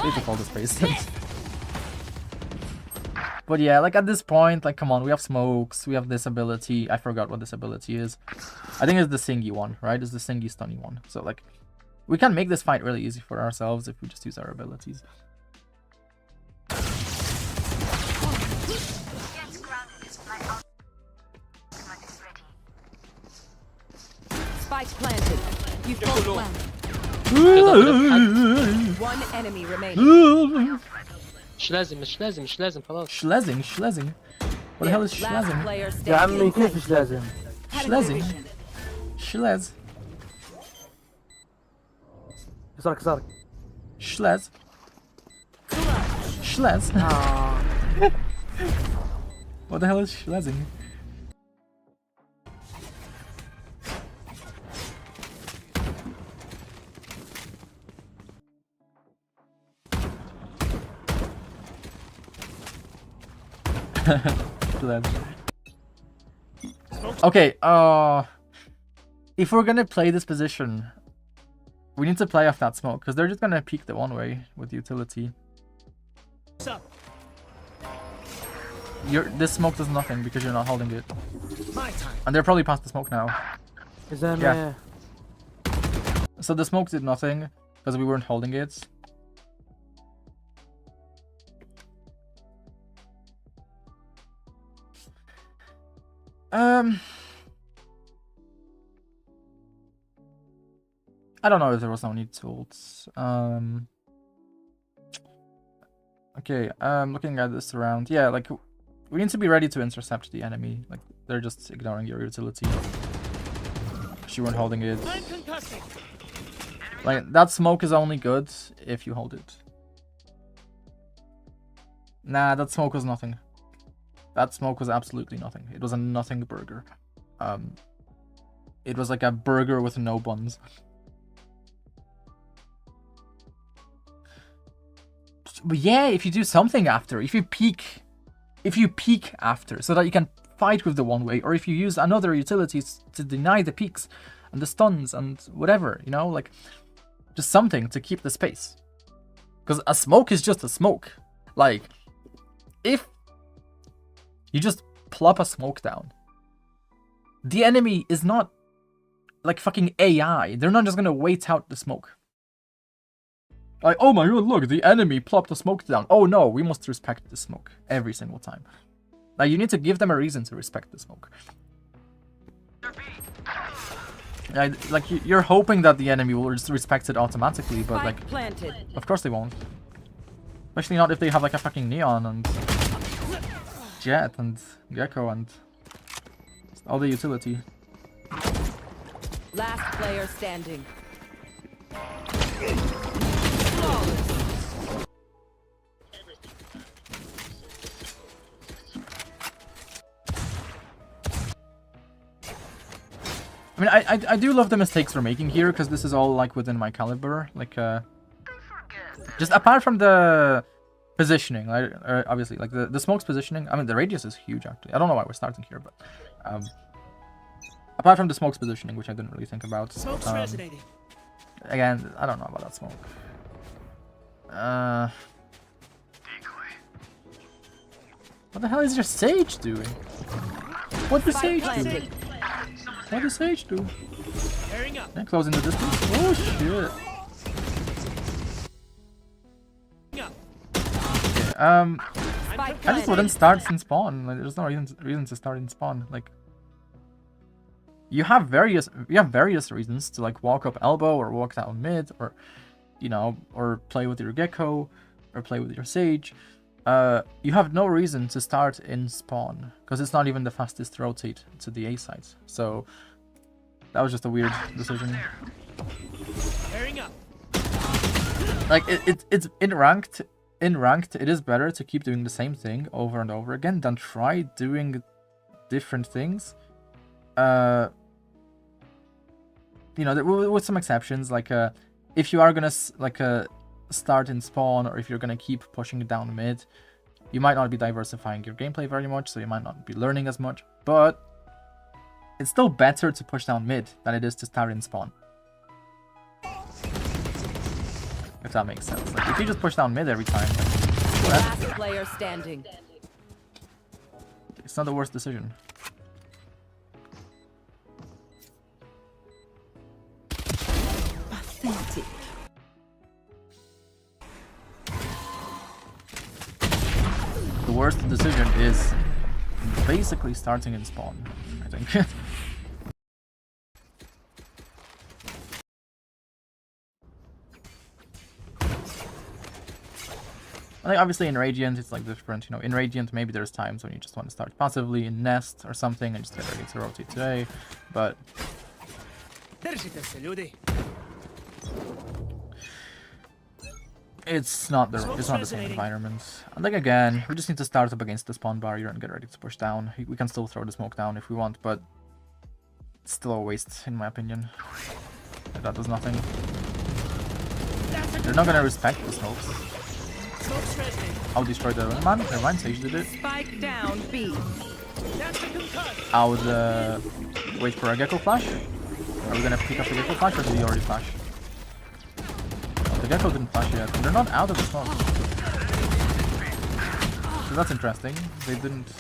They took all the space. But yeah, like at this point, like, come on, we have smokes, we have this ability. I forgot what this ability is. I think it's the Singy one, right? It's the Singy Stunny one. So like, we can make this fight really easy for ourselves if we just use our abilities. Spike planted. You both well. One enemy remaining. مش لازم خلاص. Schlezing. What the hell is Last Schlezing? player يا عمي standing. كيف مش لازم؟ Schlezing. Schlez. يسارك Schlez. Schlez. What the hell is Schlezing? Okay, if we're gonna play this position, we need to play off that smoke, because they're just gonna peek the one way with utility. This smoke does nothing because you're not holding it. My time. And they're probably past the smoke now. إذا So the smoke did nothing because we weren't holding it. I don't know if there was no need to ult. Okay, looking at this around, yeah, like, we need to be ready to intercept the enemy. Like, they're just ignoring your utility. She weren't holding it. I'm concussing. Like, that smoke is only good if you hold it. Nah, that smoke was nothing. That smoke was absolutely nothing. It was a nothing burger. It was like a burger with no buns. But yeah, if you do something after, if you peek after, so that you can fight with the one way, or if you use another utilities to deny the peeks and the stuns and whatever, you know, like, just something to keep the space. Because a smoke is just a smoke. Like, if you just plop a smoke down, the enemy is not like fucking AI. They're not just gonna wait out the smoke. Like, oh my god, look, the enemy plopped the smoke down. Oh no, we must respect the smoke every single time. Like, you need to give them a reason to respect the smoke. Like, you're hoping that the enemy will just respect it automatically, but like, planted. of course they won't. Especially not if they have like a fucking Neon and Jet and Gecko and all the utility. Last player standing. I mean, I do love the mistakes we're making here, because this is all like within my caliber. Like, just apart from the positioning, right? Obviously, like the smoke's positioning. I mean, the radius is huge actually. I don't know why we're starting here, but apart from the smoke's positioning, which I didn't really think about. Smoke's resonating. Again, I don't know about that smoke. What the hell is your Sage doing? What does Sage do? What does Sage do? Pairing up. Yeah, closing the distance. Oh shit. Okay, I just wouldn't start in spawn. Like, there's no reason to start in spawn. Like, you have various reasons to like walk up elbow or walk down mid, or, you know, or play with your Gecko or play with your Sage. you have no reason to start in spawn, because it's not even the fastest rotate to the A site. So that was just a weird decision. Pairing up. Like it's in ranked. In ranked, it is better to keep doing the same thing over and over again than try doing different things. You know, with some exceptions, like if you are gonna start in spawn, or if you're gonna keep pushing it down mid, you might not be diversifying your gameplay very much, so you might not be learning as much. But it's still better to push down mid than it is to start in spawn. If that makes sense. Like if you just push down mid every time, Last player standing. it's not the worst decision. Authentic. The worst decision is basically starting in spawn, I think. I think obviously in Radiant it's like different, you know. In Radiant maybe there's times when you just want to start passively in Nest or something and just get ready to rotate today, but it's not the same environment. And like again, we just need to start up against the spawn barrier and get ready to push down. We can still throw the smoke down if we want, but it's still a waste in my opinion. That does nothing. They're not gonna respect the smokes. I'll destroy the Nevermind, Sage did it. Spike down B. I would wait for a Gecko flash. Are we gonna pick up the Gecko flash, or did he already flash? Oh, the Gecko didn't flash yet. They're not out of the smoke. So that's interesting. They didn't...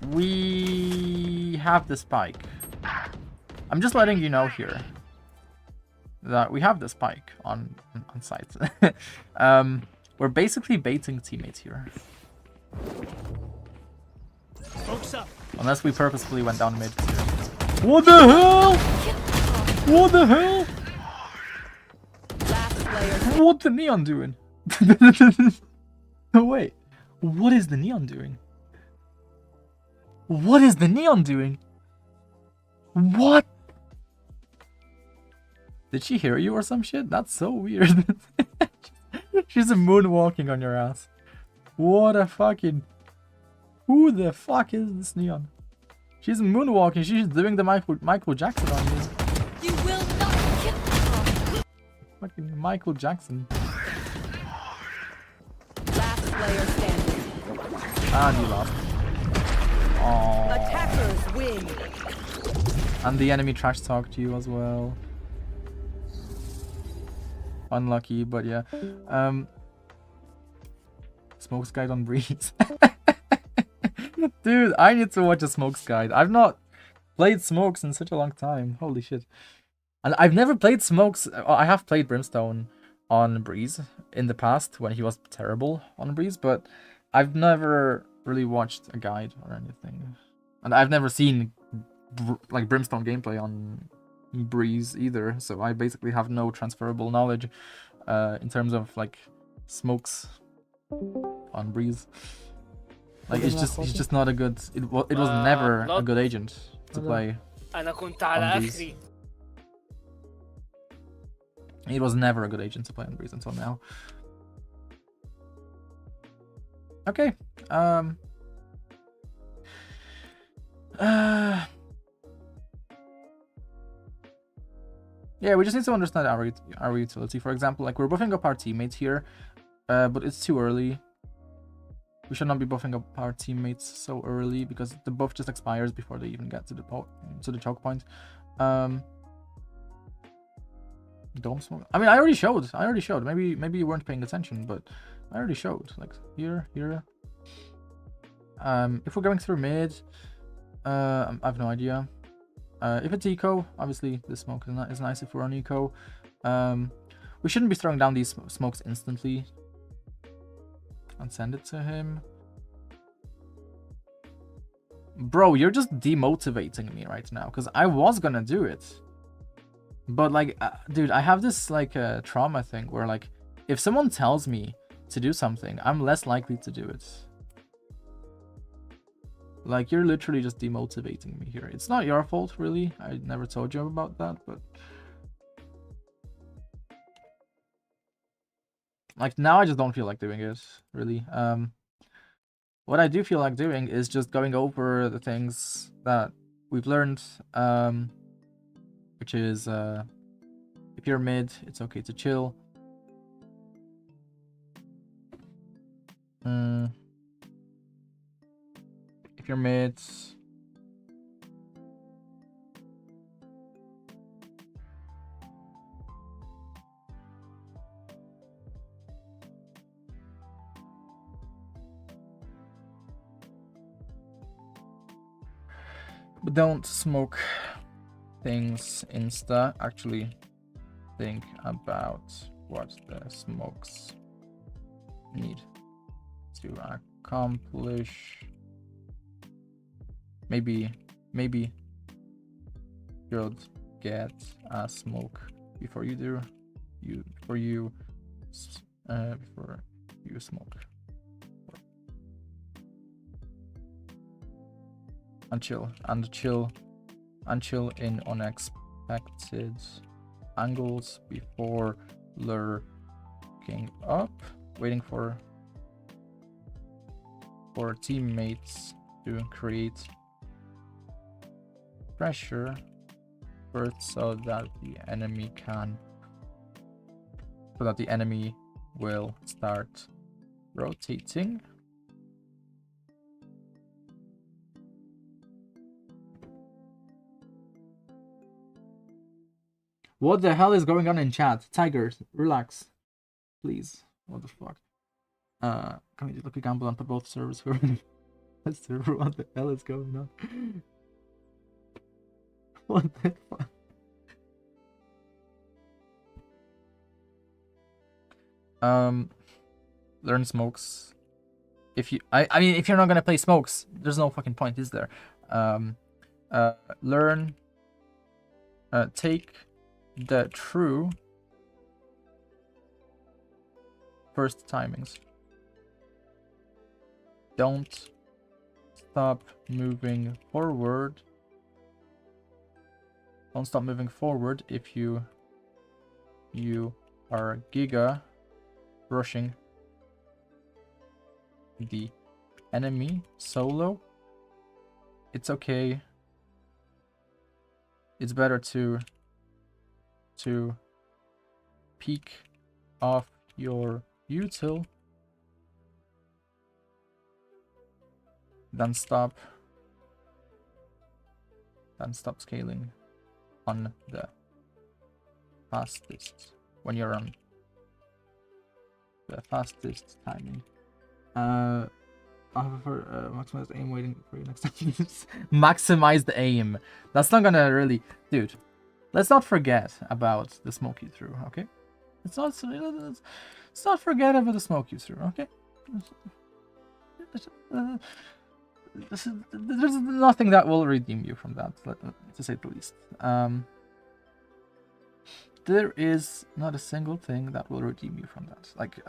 We have the spike. I'm just letting you know here that we have the spike on site. We're basically baiting teammates here. Unless we purposefully went down mid. What the hell? What the hell? What the Neon doing? No, wait. What is the Neon doing? What is the Neon doing? What? Did she hear you or some shit? That's so weird. She's moonwalking on your ass. What a fucking... Who the fuck is this Neon? She's moonwalking. She's doing the Michael Jackson on me. You will not kill. Fucking Michael Jackson. Last player standing. And you lost. Aww. Attackers win. And the enemy trash talked you as well. Unlucky, but yeah. Smokes guide on Breeze. Dude, I need to watch a Smokes guide. I've not played Smokes in such a long time. Holy shit. And I've never played Smokes. I have played Brimstone on Breeze in the past when he was terrible on Breeze, but I've never really watched a guide or anything. And I've never seen like Brimstone gameplay on Breeze either, so I basically have no transferable knowledge in terms of like Smokes on Breeze. Like he's just not a good. It was never a good agent to play on Breeze. It was never a good agent to play on Breeze until now. Okay. Yeah, we just need to understand our utility. For example, like we're buffing up our teammates here, but it's too early. We should not be buffing up our teammates so early because the buff just expires before they even get to the choke point. Dome smoke. I mean, I already showed. Maybe you weren't paying attention, but I already showed. Like here. If we're going through mid, I have no idea. If it's eco, obviously the smoke is nice if we're on eco. We shouldn't be throwing down these smokes instantly and send it to him. Bro, you're just demotivating me right now because I was gonna do it. But like, dude, I have this like trauma thing where like, if someone tells me to do something, I'm less likely to do it. Like, you're literally just demotivating me here. It's not your fault, really. I never told you about that, but like now I just don't feel like doing it, really. What I do feel like doing is just going over the things that we've learned, which is if you're mid, it's okay to chill. If you're mid, but don't smoke things insta. Actually think about what the smokes need to accomplish. Maybe you'll get a smoke before you do. Before you smoke. And chill in unexpected angles before lurking up, waiting for teammates to create pressure first so that the enemy will start rotating. What the hell is going on in chat? Tigers, relax, please. What the fuck? Can we just look a gamble on both servers? What the hell is going on? What the fuck? Learn smokes. If you, I mean, if you're not gonna play smokes, there's no fucking point, is there? Learn. Take the true first timings. Don't stop moving forward. Don't stop moving forward if you are giga rushing the enemy solo. It's okay. It's better to peek off your util than stop scaling on the fastest when you're on the fastest timing. I prefer maximize the aim waiting for your next time. Maximize the aim. That's not gonna really, dude. Let's not forget about the smoke you through, okay? Let's not forget about the smoke you through, okay? There's nothing that will redeem you from that, to say the least. There is not a single thing that will redeem you from that. Like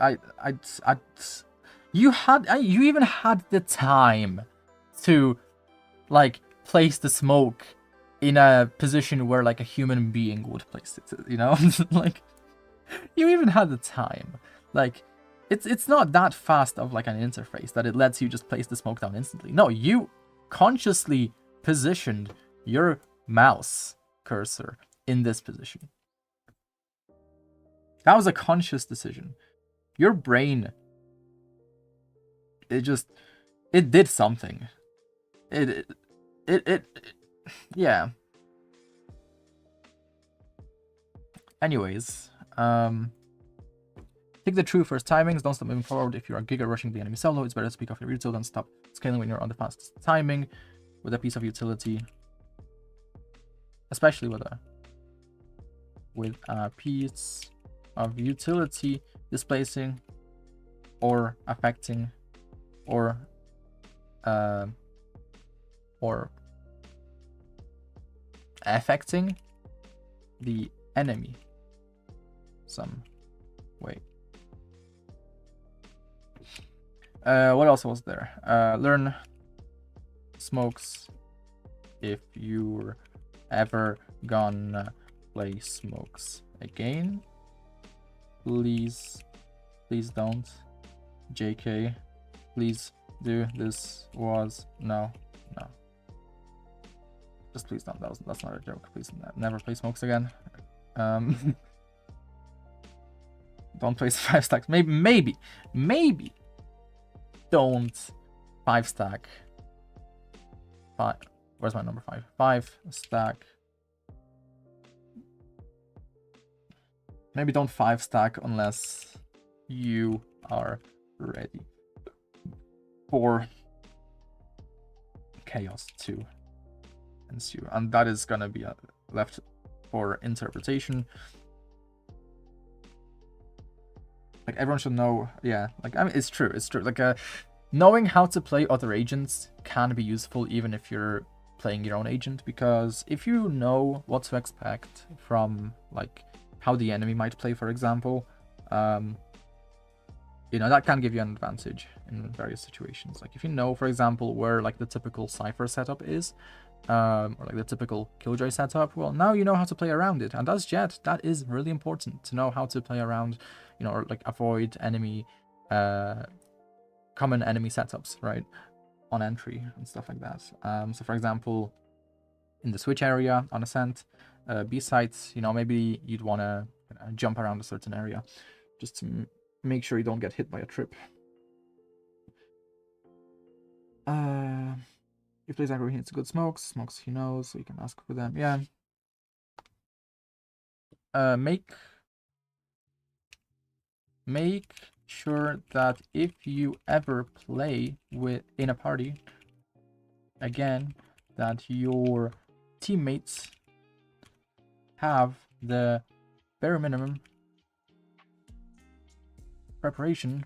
you even had the time to like place the smoke in a position where like a human being would place it, you know? Like, you even had the time. Like, it's not that fast of like an interface that it lets you just place the smoke down instantly. No, you consciously positioned your mouse cursor in this position. That was a conscious decision. Your brain, it did something. It yeah. Anyways, take the true first timings. Don't stop moving forward if you are giga rushing the enemy solo. It's better to speak off your util than stop scaling when you're on the fastest timing with a piece of utility, especially with a piece of utility displacing or affecting or affecting the enemy some way. What else was there? Learn smokes if you're ever gonna play smokes again. Please don't. JK, please do. This was no. Just please don't. That's not a joke. Please never play smokes again. Don't play 5 stacks. Maybe. Don't 5 stack. Where's my number 5? 5 stack. Maybe don't 5 stack unless you are ready for chaos to ensue, and that is gonna be left for interpretation. Like, everyone should know. Yeah, like, I mean, it's true. Like, knowing how to play other agents can be useful even if you're playing your own agent, because if you know what to expect from, like, how the enemy might play, for example, you know, that can give you an advantage in various situations. Like, if you know, for example, where, like, the typical Cypher setup is, or like the typical Killjoy setup, well, now you know how to play around it, and that's Jet. That is really important, to know how to play around, you know, or like avoid enemy, common enemy setups, right, on entry and stuff like that. So for example, in the switch area on Ascent, B sites, you know, maybe you'd want to jump around a certain area just to make sure you don't get hit by a trip. If plays aggro, he needs good smokes he knows, so you can ask for them. Yeah. Make sure that if you ever play in a party again, that your teammates have the bare minimum preparation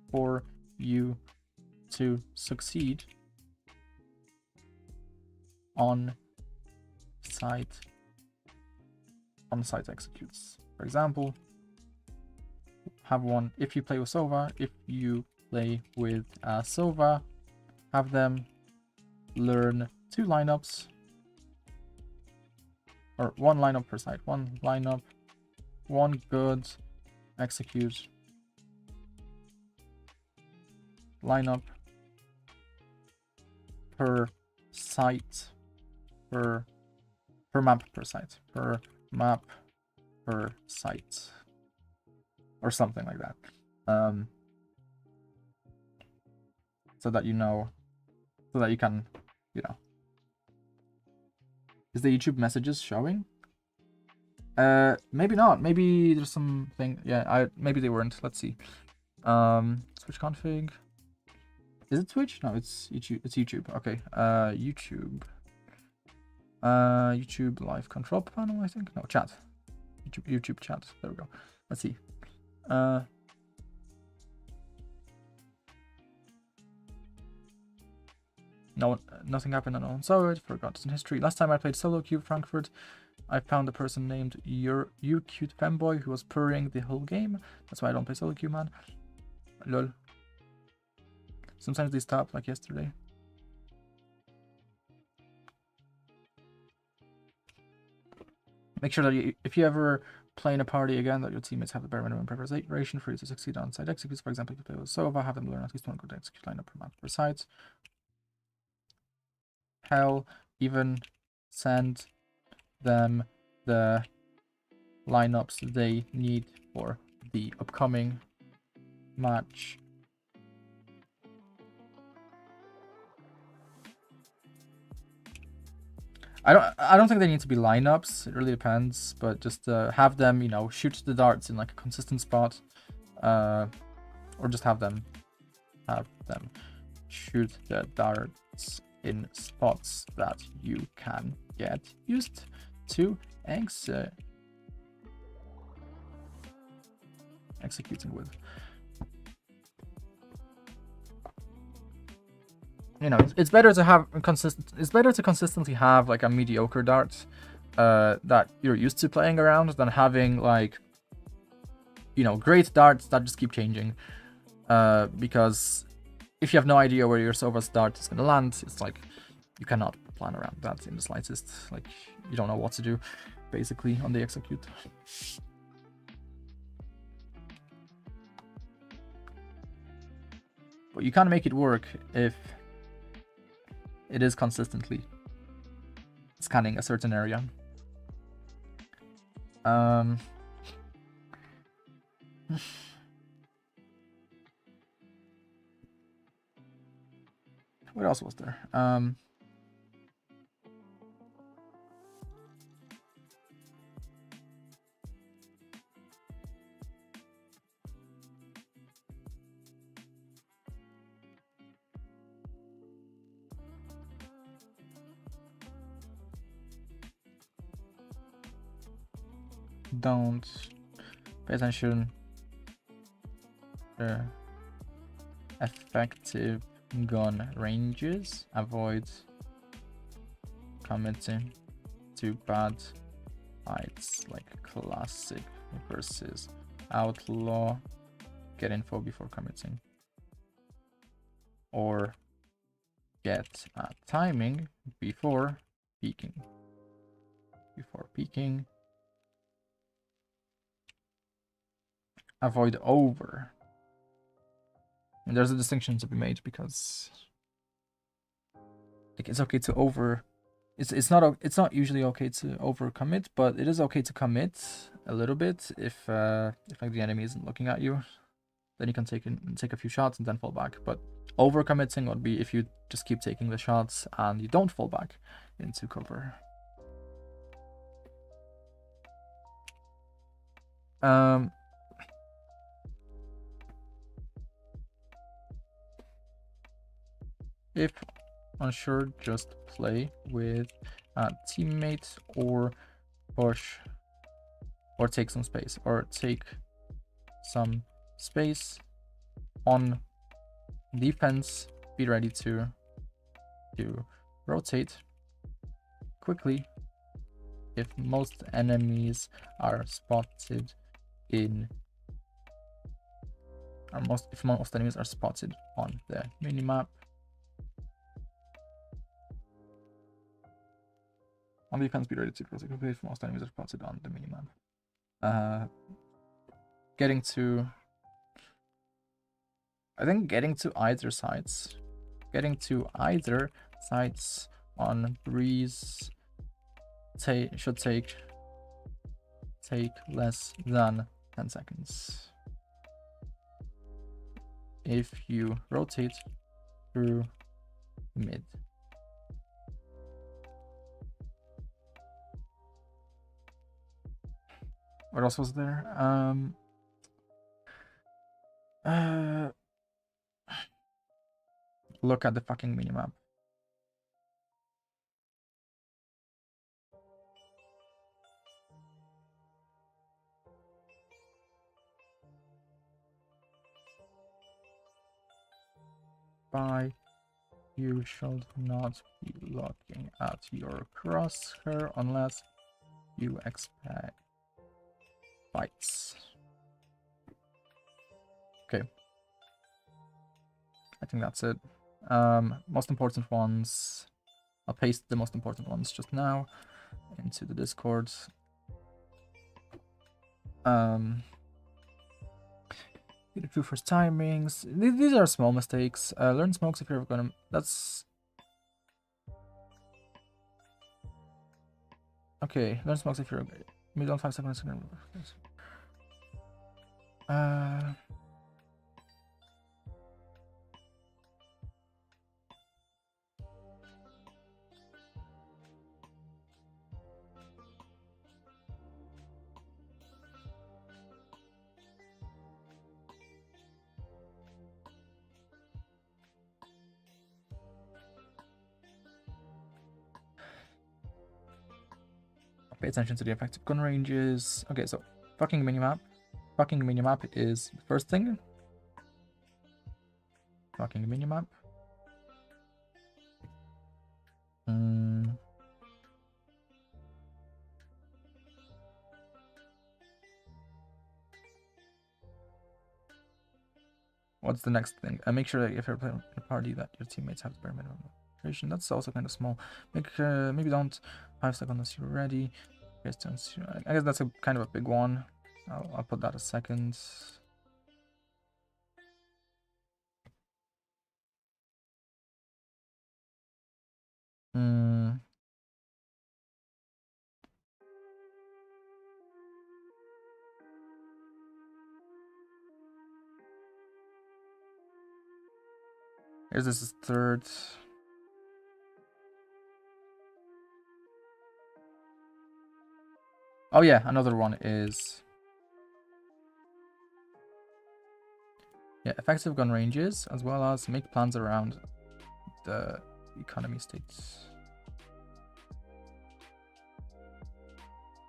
for you to succeed on site executes. For example, have one if you play with Sova. If you play with Sova, have them learn 2 lineups, or 1 lineup per site. 1 lineup, 1 good execute lineup per site, per map per site, per map per site, or something like that, so that you know, so that you can, you know. Is the YouTube messages showing? Maybe not. Maybe there's something. Yeah, maybe they weren't. Let's see. Switch config. Is it Twitch? No, it's YouTube. It's YouTube. Okay. YouTube. YouTube live control panel, I think. No, chat. YouTube chat. There we go. Let's see. No, nothing happened on Solid. Forgotten history. Last time I played solo queue Frankfurt, I found a person named You Cute Femboy who was purring the whole game. That's why I don't play solo queue, man. Lol. Sometimes they stop, like yesterday. Make sure that if you ever play in a party again, that your teammates have the bare minimum preparation for you to succeed on site executes. For example, if you play with Sova, have them learn at least 1 good execute lineup per map per site. Hell, even send them the lineups they need for the upcoming match. I don't think they need to be lineups. It really depends, but just have them, you know, shoot the darts in like a consistent spot, or just have them shoot the darts in spots that you can get used to executing with. You know, it's better to have consistent. It's better to consistently have like a mediocre dart, that you're used to playing around than having like, you know, great darts that just keep changing. Because if you have no idea where your Sova's dart is gonna land, it's like you cannot plan around that in the slightest. Like you don't know what to do, basically, on the execute. But you can make it work if it is consistently scanning a certain area. What else was there? Don't pay attention to effective gun ranges. Avoid committing to bad fights like classic versus outlaw. Get info before committing. Or get timing before peeking. Avoid over. And there's a distinction to be made because like it's okay to over. It's not usually okay to overcommit, but it is okay to commit a little bit if like the enemy isn't looking at you. Then you can take a few shots and then fall back. But overcommitting would be if you just keep taking the shots and you don't fall back into cover. If unsure, just play with a teammate or push or take some space on defense. Be ready to rotate quickly if most enemies are spotted in if most enemies are spotted on the minimap. On defense, be ready to rotate quickly if most enemies are spotted on the minimap. Getting to either sides. Getting to either sides on breeze should take less than 10 seconds. If you rotate through mid. What else was there? Look at the fucking minimap. You should not be looking at your crosshair unless you expect fights. Okay. I think that's it. Most important ones. I'll paste the most important ones just now into the Discord. Get through first timings. These are small mistakes. Learn smokes if you're ever gonna. That's okay. Learn smokes if you're middle on 5 seconds. Pay attention to the effective gun ranges. Okay, so fucking minimap. Fucking minimap is the first thing. Fucking minimap. What's the next thing? Make sure that if you're playing a party that your teammates have the bare minimum concentration. That's also kind of small. Maybe don't 5 seconds unless you're ready. I guess that's a kind of a big one. I'll put that as second. Here's this is third. Oh yeah, another one is effective gun ranges, as well as make plans around the economy states.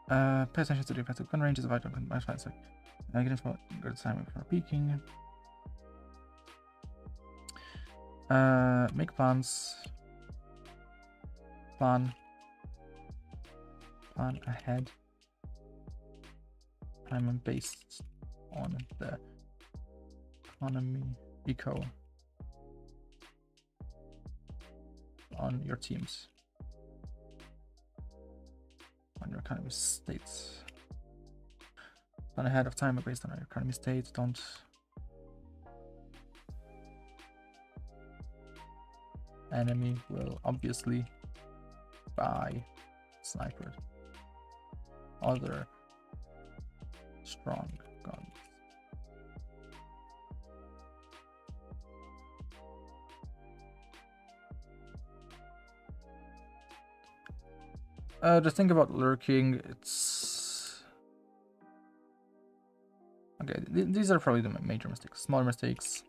Pay attention to the effective gun ranges of item and get info, good timing for peaking. Make plans. Plan ahead. I'm based on the eco on your teams, on your economy states. Plan ahead of time based on your economy states. Don't enemy will obviously buy sniper other strong guns. The thing about lurking, it's okay. These are probably the major mistakes. Smaller mistakes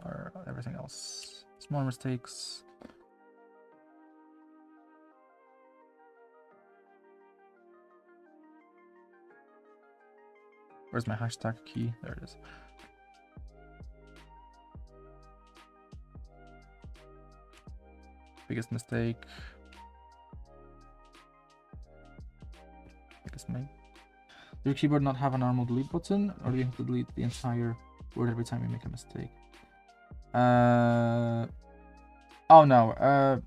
are everything else. Smaller mistakes. Where's my hashtag key? There it is. Biggest mistake. Does your keyboard not have a normal delete button, or do you have to delete the entire word every time you make a mistake? Oh no.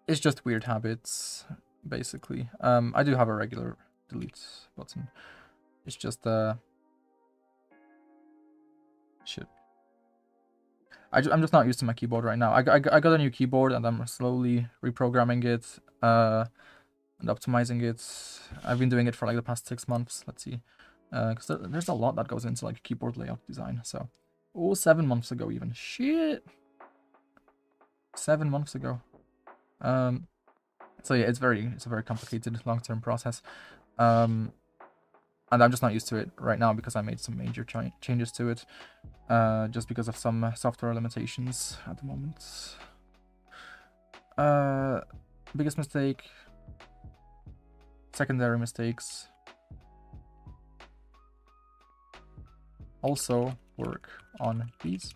It's just weird habits, basically. I do have a regular delete button. It's just shit. I'm just not used to my keyboard right now. I got a new keyboard and I'm slowly reprogramming it and optimizing it. I've been doing it for like the past 6 months. Let's see, because there's a lot that goes into like keyboard layout design. So, 7 months ago even. Shit. 7 months ago. So yeah, it's a very complicated long-term process. And I'm just not used to it right now because I made some major changes to it, just because of some software limitations at the moment. Biggest mistake, secondary mistakes. Also work on these.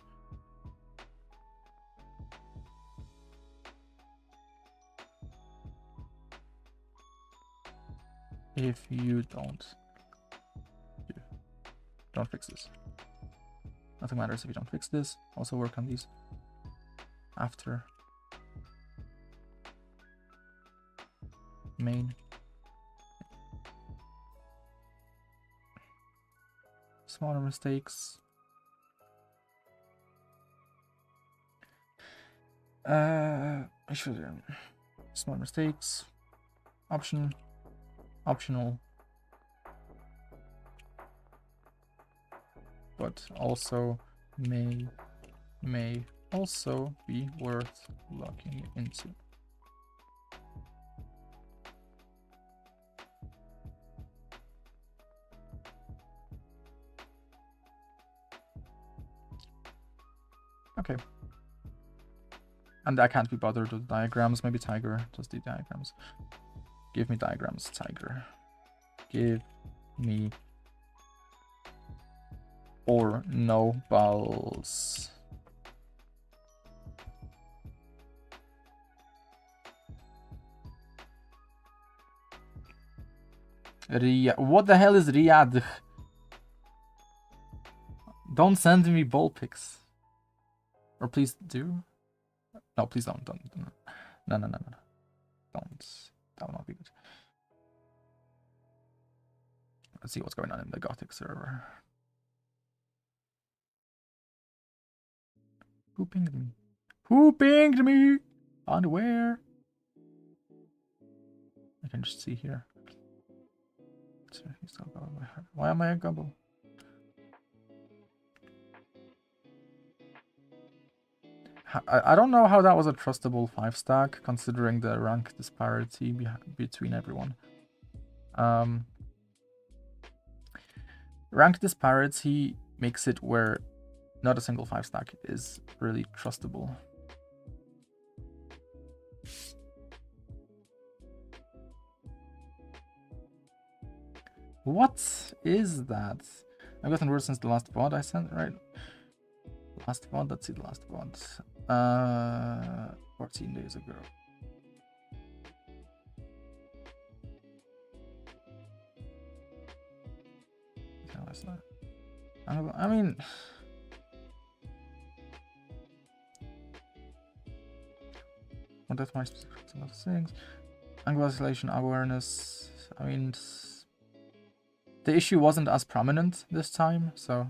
If you don't fix this. Nothing matters if you don't fix this. Also work on these after main. Smaller mistakes. I should small mistakes. Optional. But also may also be worth looking into. Okay. And I can't be bothered with diagrams. Maybe Tiger does the diagrams. Give me diagrams, Tiger. Give me or no balls. What the hell is Riyadh? Don't send me ball pics. Or please do. No, please don't. No. Don't. That will not be good. Let's see what's going on in the Gothic server. Who pinged me? Who pinged me? Underwear. I can just see here. Why am I a gobble? I don't know how that was a trustable 5-stack, considering the rank disparity between everyone. Rank disparity makes it where not a single 5-stack is really trustable. What is that? I've gotten worse since the last VOD I sent, right? Last VOD, let's see the last VOD. 14 days ago. I mean, what that's my specific things. Angle isolation awareness. I mean, the issue wasn't as prominent this time, so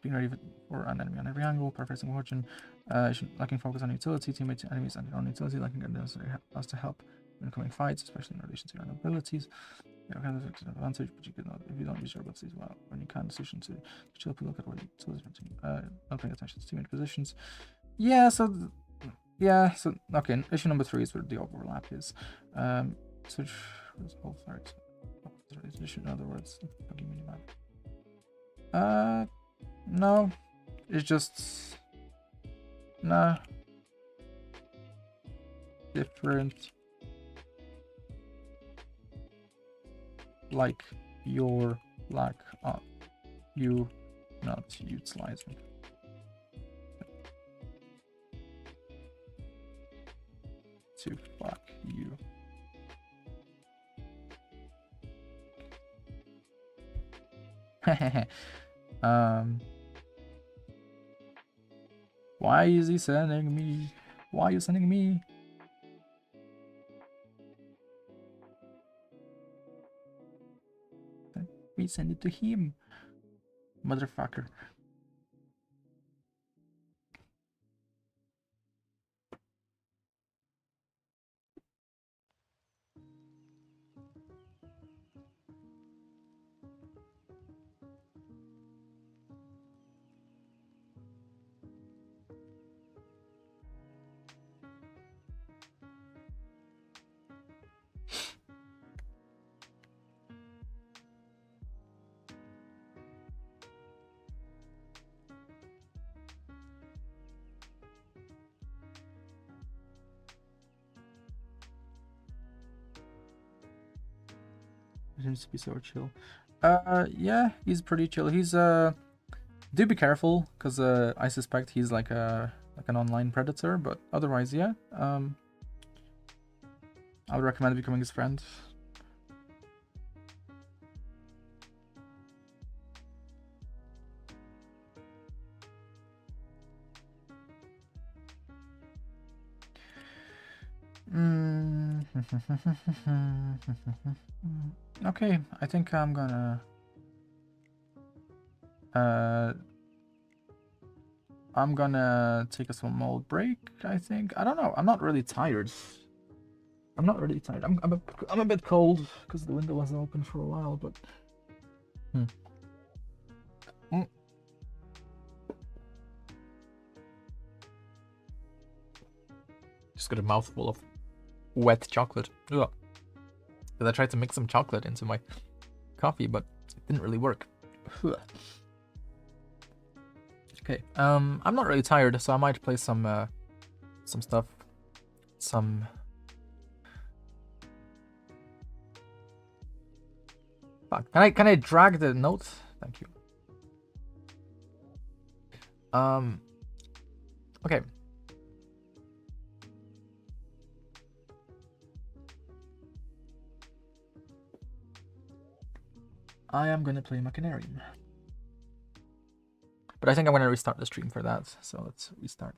being ready for an enemy on every angle, perfecting fortune, lacking focus on utility, teammates, enemies, and on utility, lacking unnecessary us to help in incoming fights, especially in relation to your own abilities. You have an advantage, but you cannot if you don't use your abilities well. When you can, decision to chill, look at what utilities not paying attention to teammate positions. Yeah, so okay. Issue number 3 is where the overlap is. Switch whole third. In other words, give me map. No, it's just nah. Different. Like your lack of you not utilizing. To fuck you. Why is he sending me? Why are you sending me? We send it to him, motherfucker. Seems to be so chill. Yeah, he's pretty chill. He's do be careful, because I suspect he's like an online predator, but otherwise, yeah. I would recommend becoming his friend. Okay, I think I'm gonna take a small break. I think I don't know. I'm not really tired. I'm a bit cold because the window wasn't open for a while, but just got a mouthful of wet chocolate. Ugh. Because I tried to mix some chocolate into my coffee, but it didn't really work. Okay, I'm not really tired, so I might play some stuff. Fuck. Can I drag the note? Thank you. Okay. I am gonna play Machinarium. But I think I'm gonna restart the stream for that. So let's restart.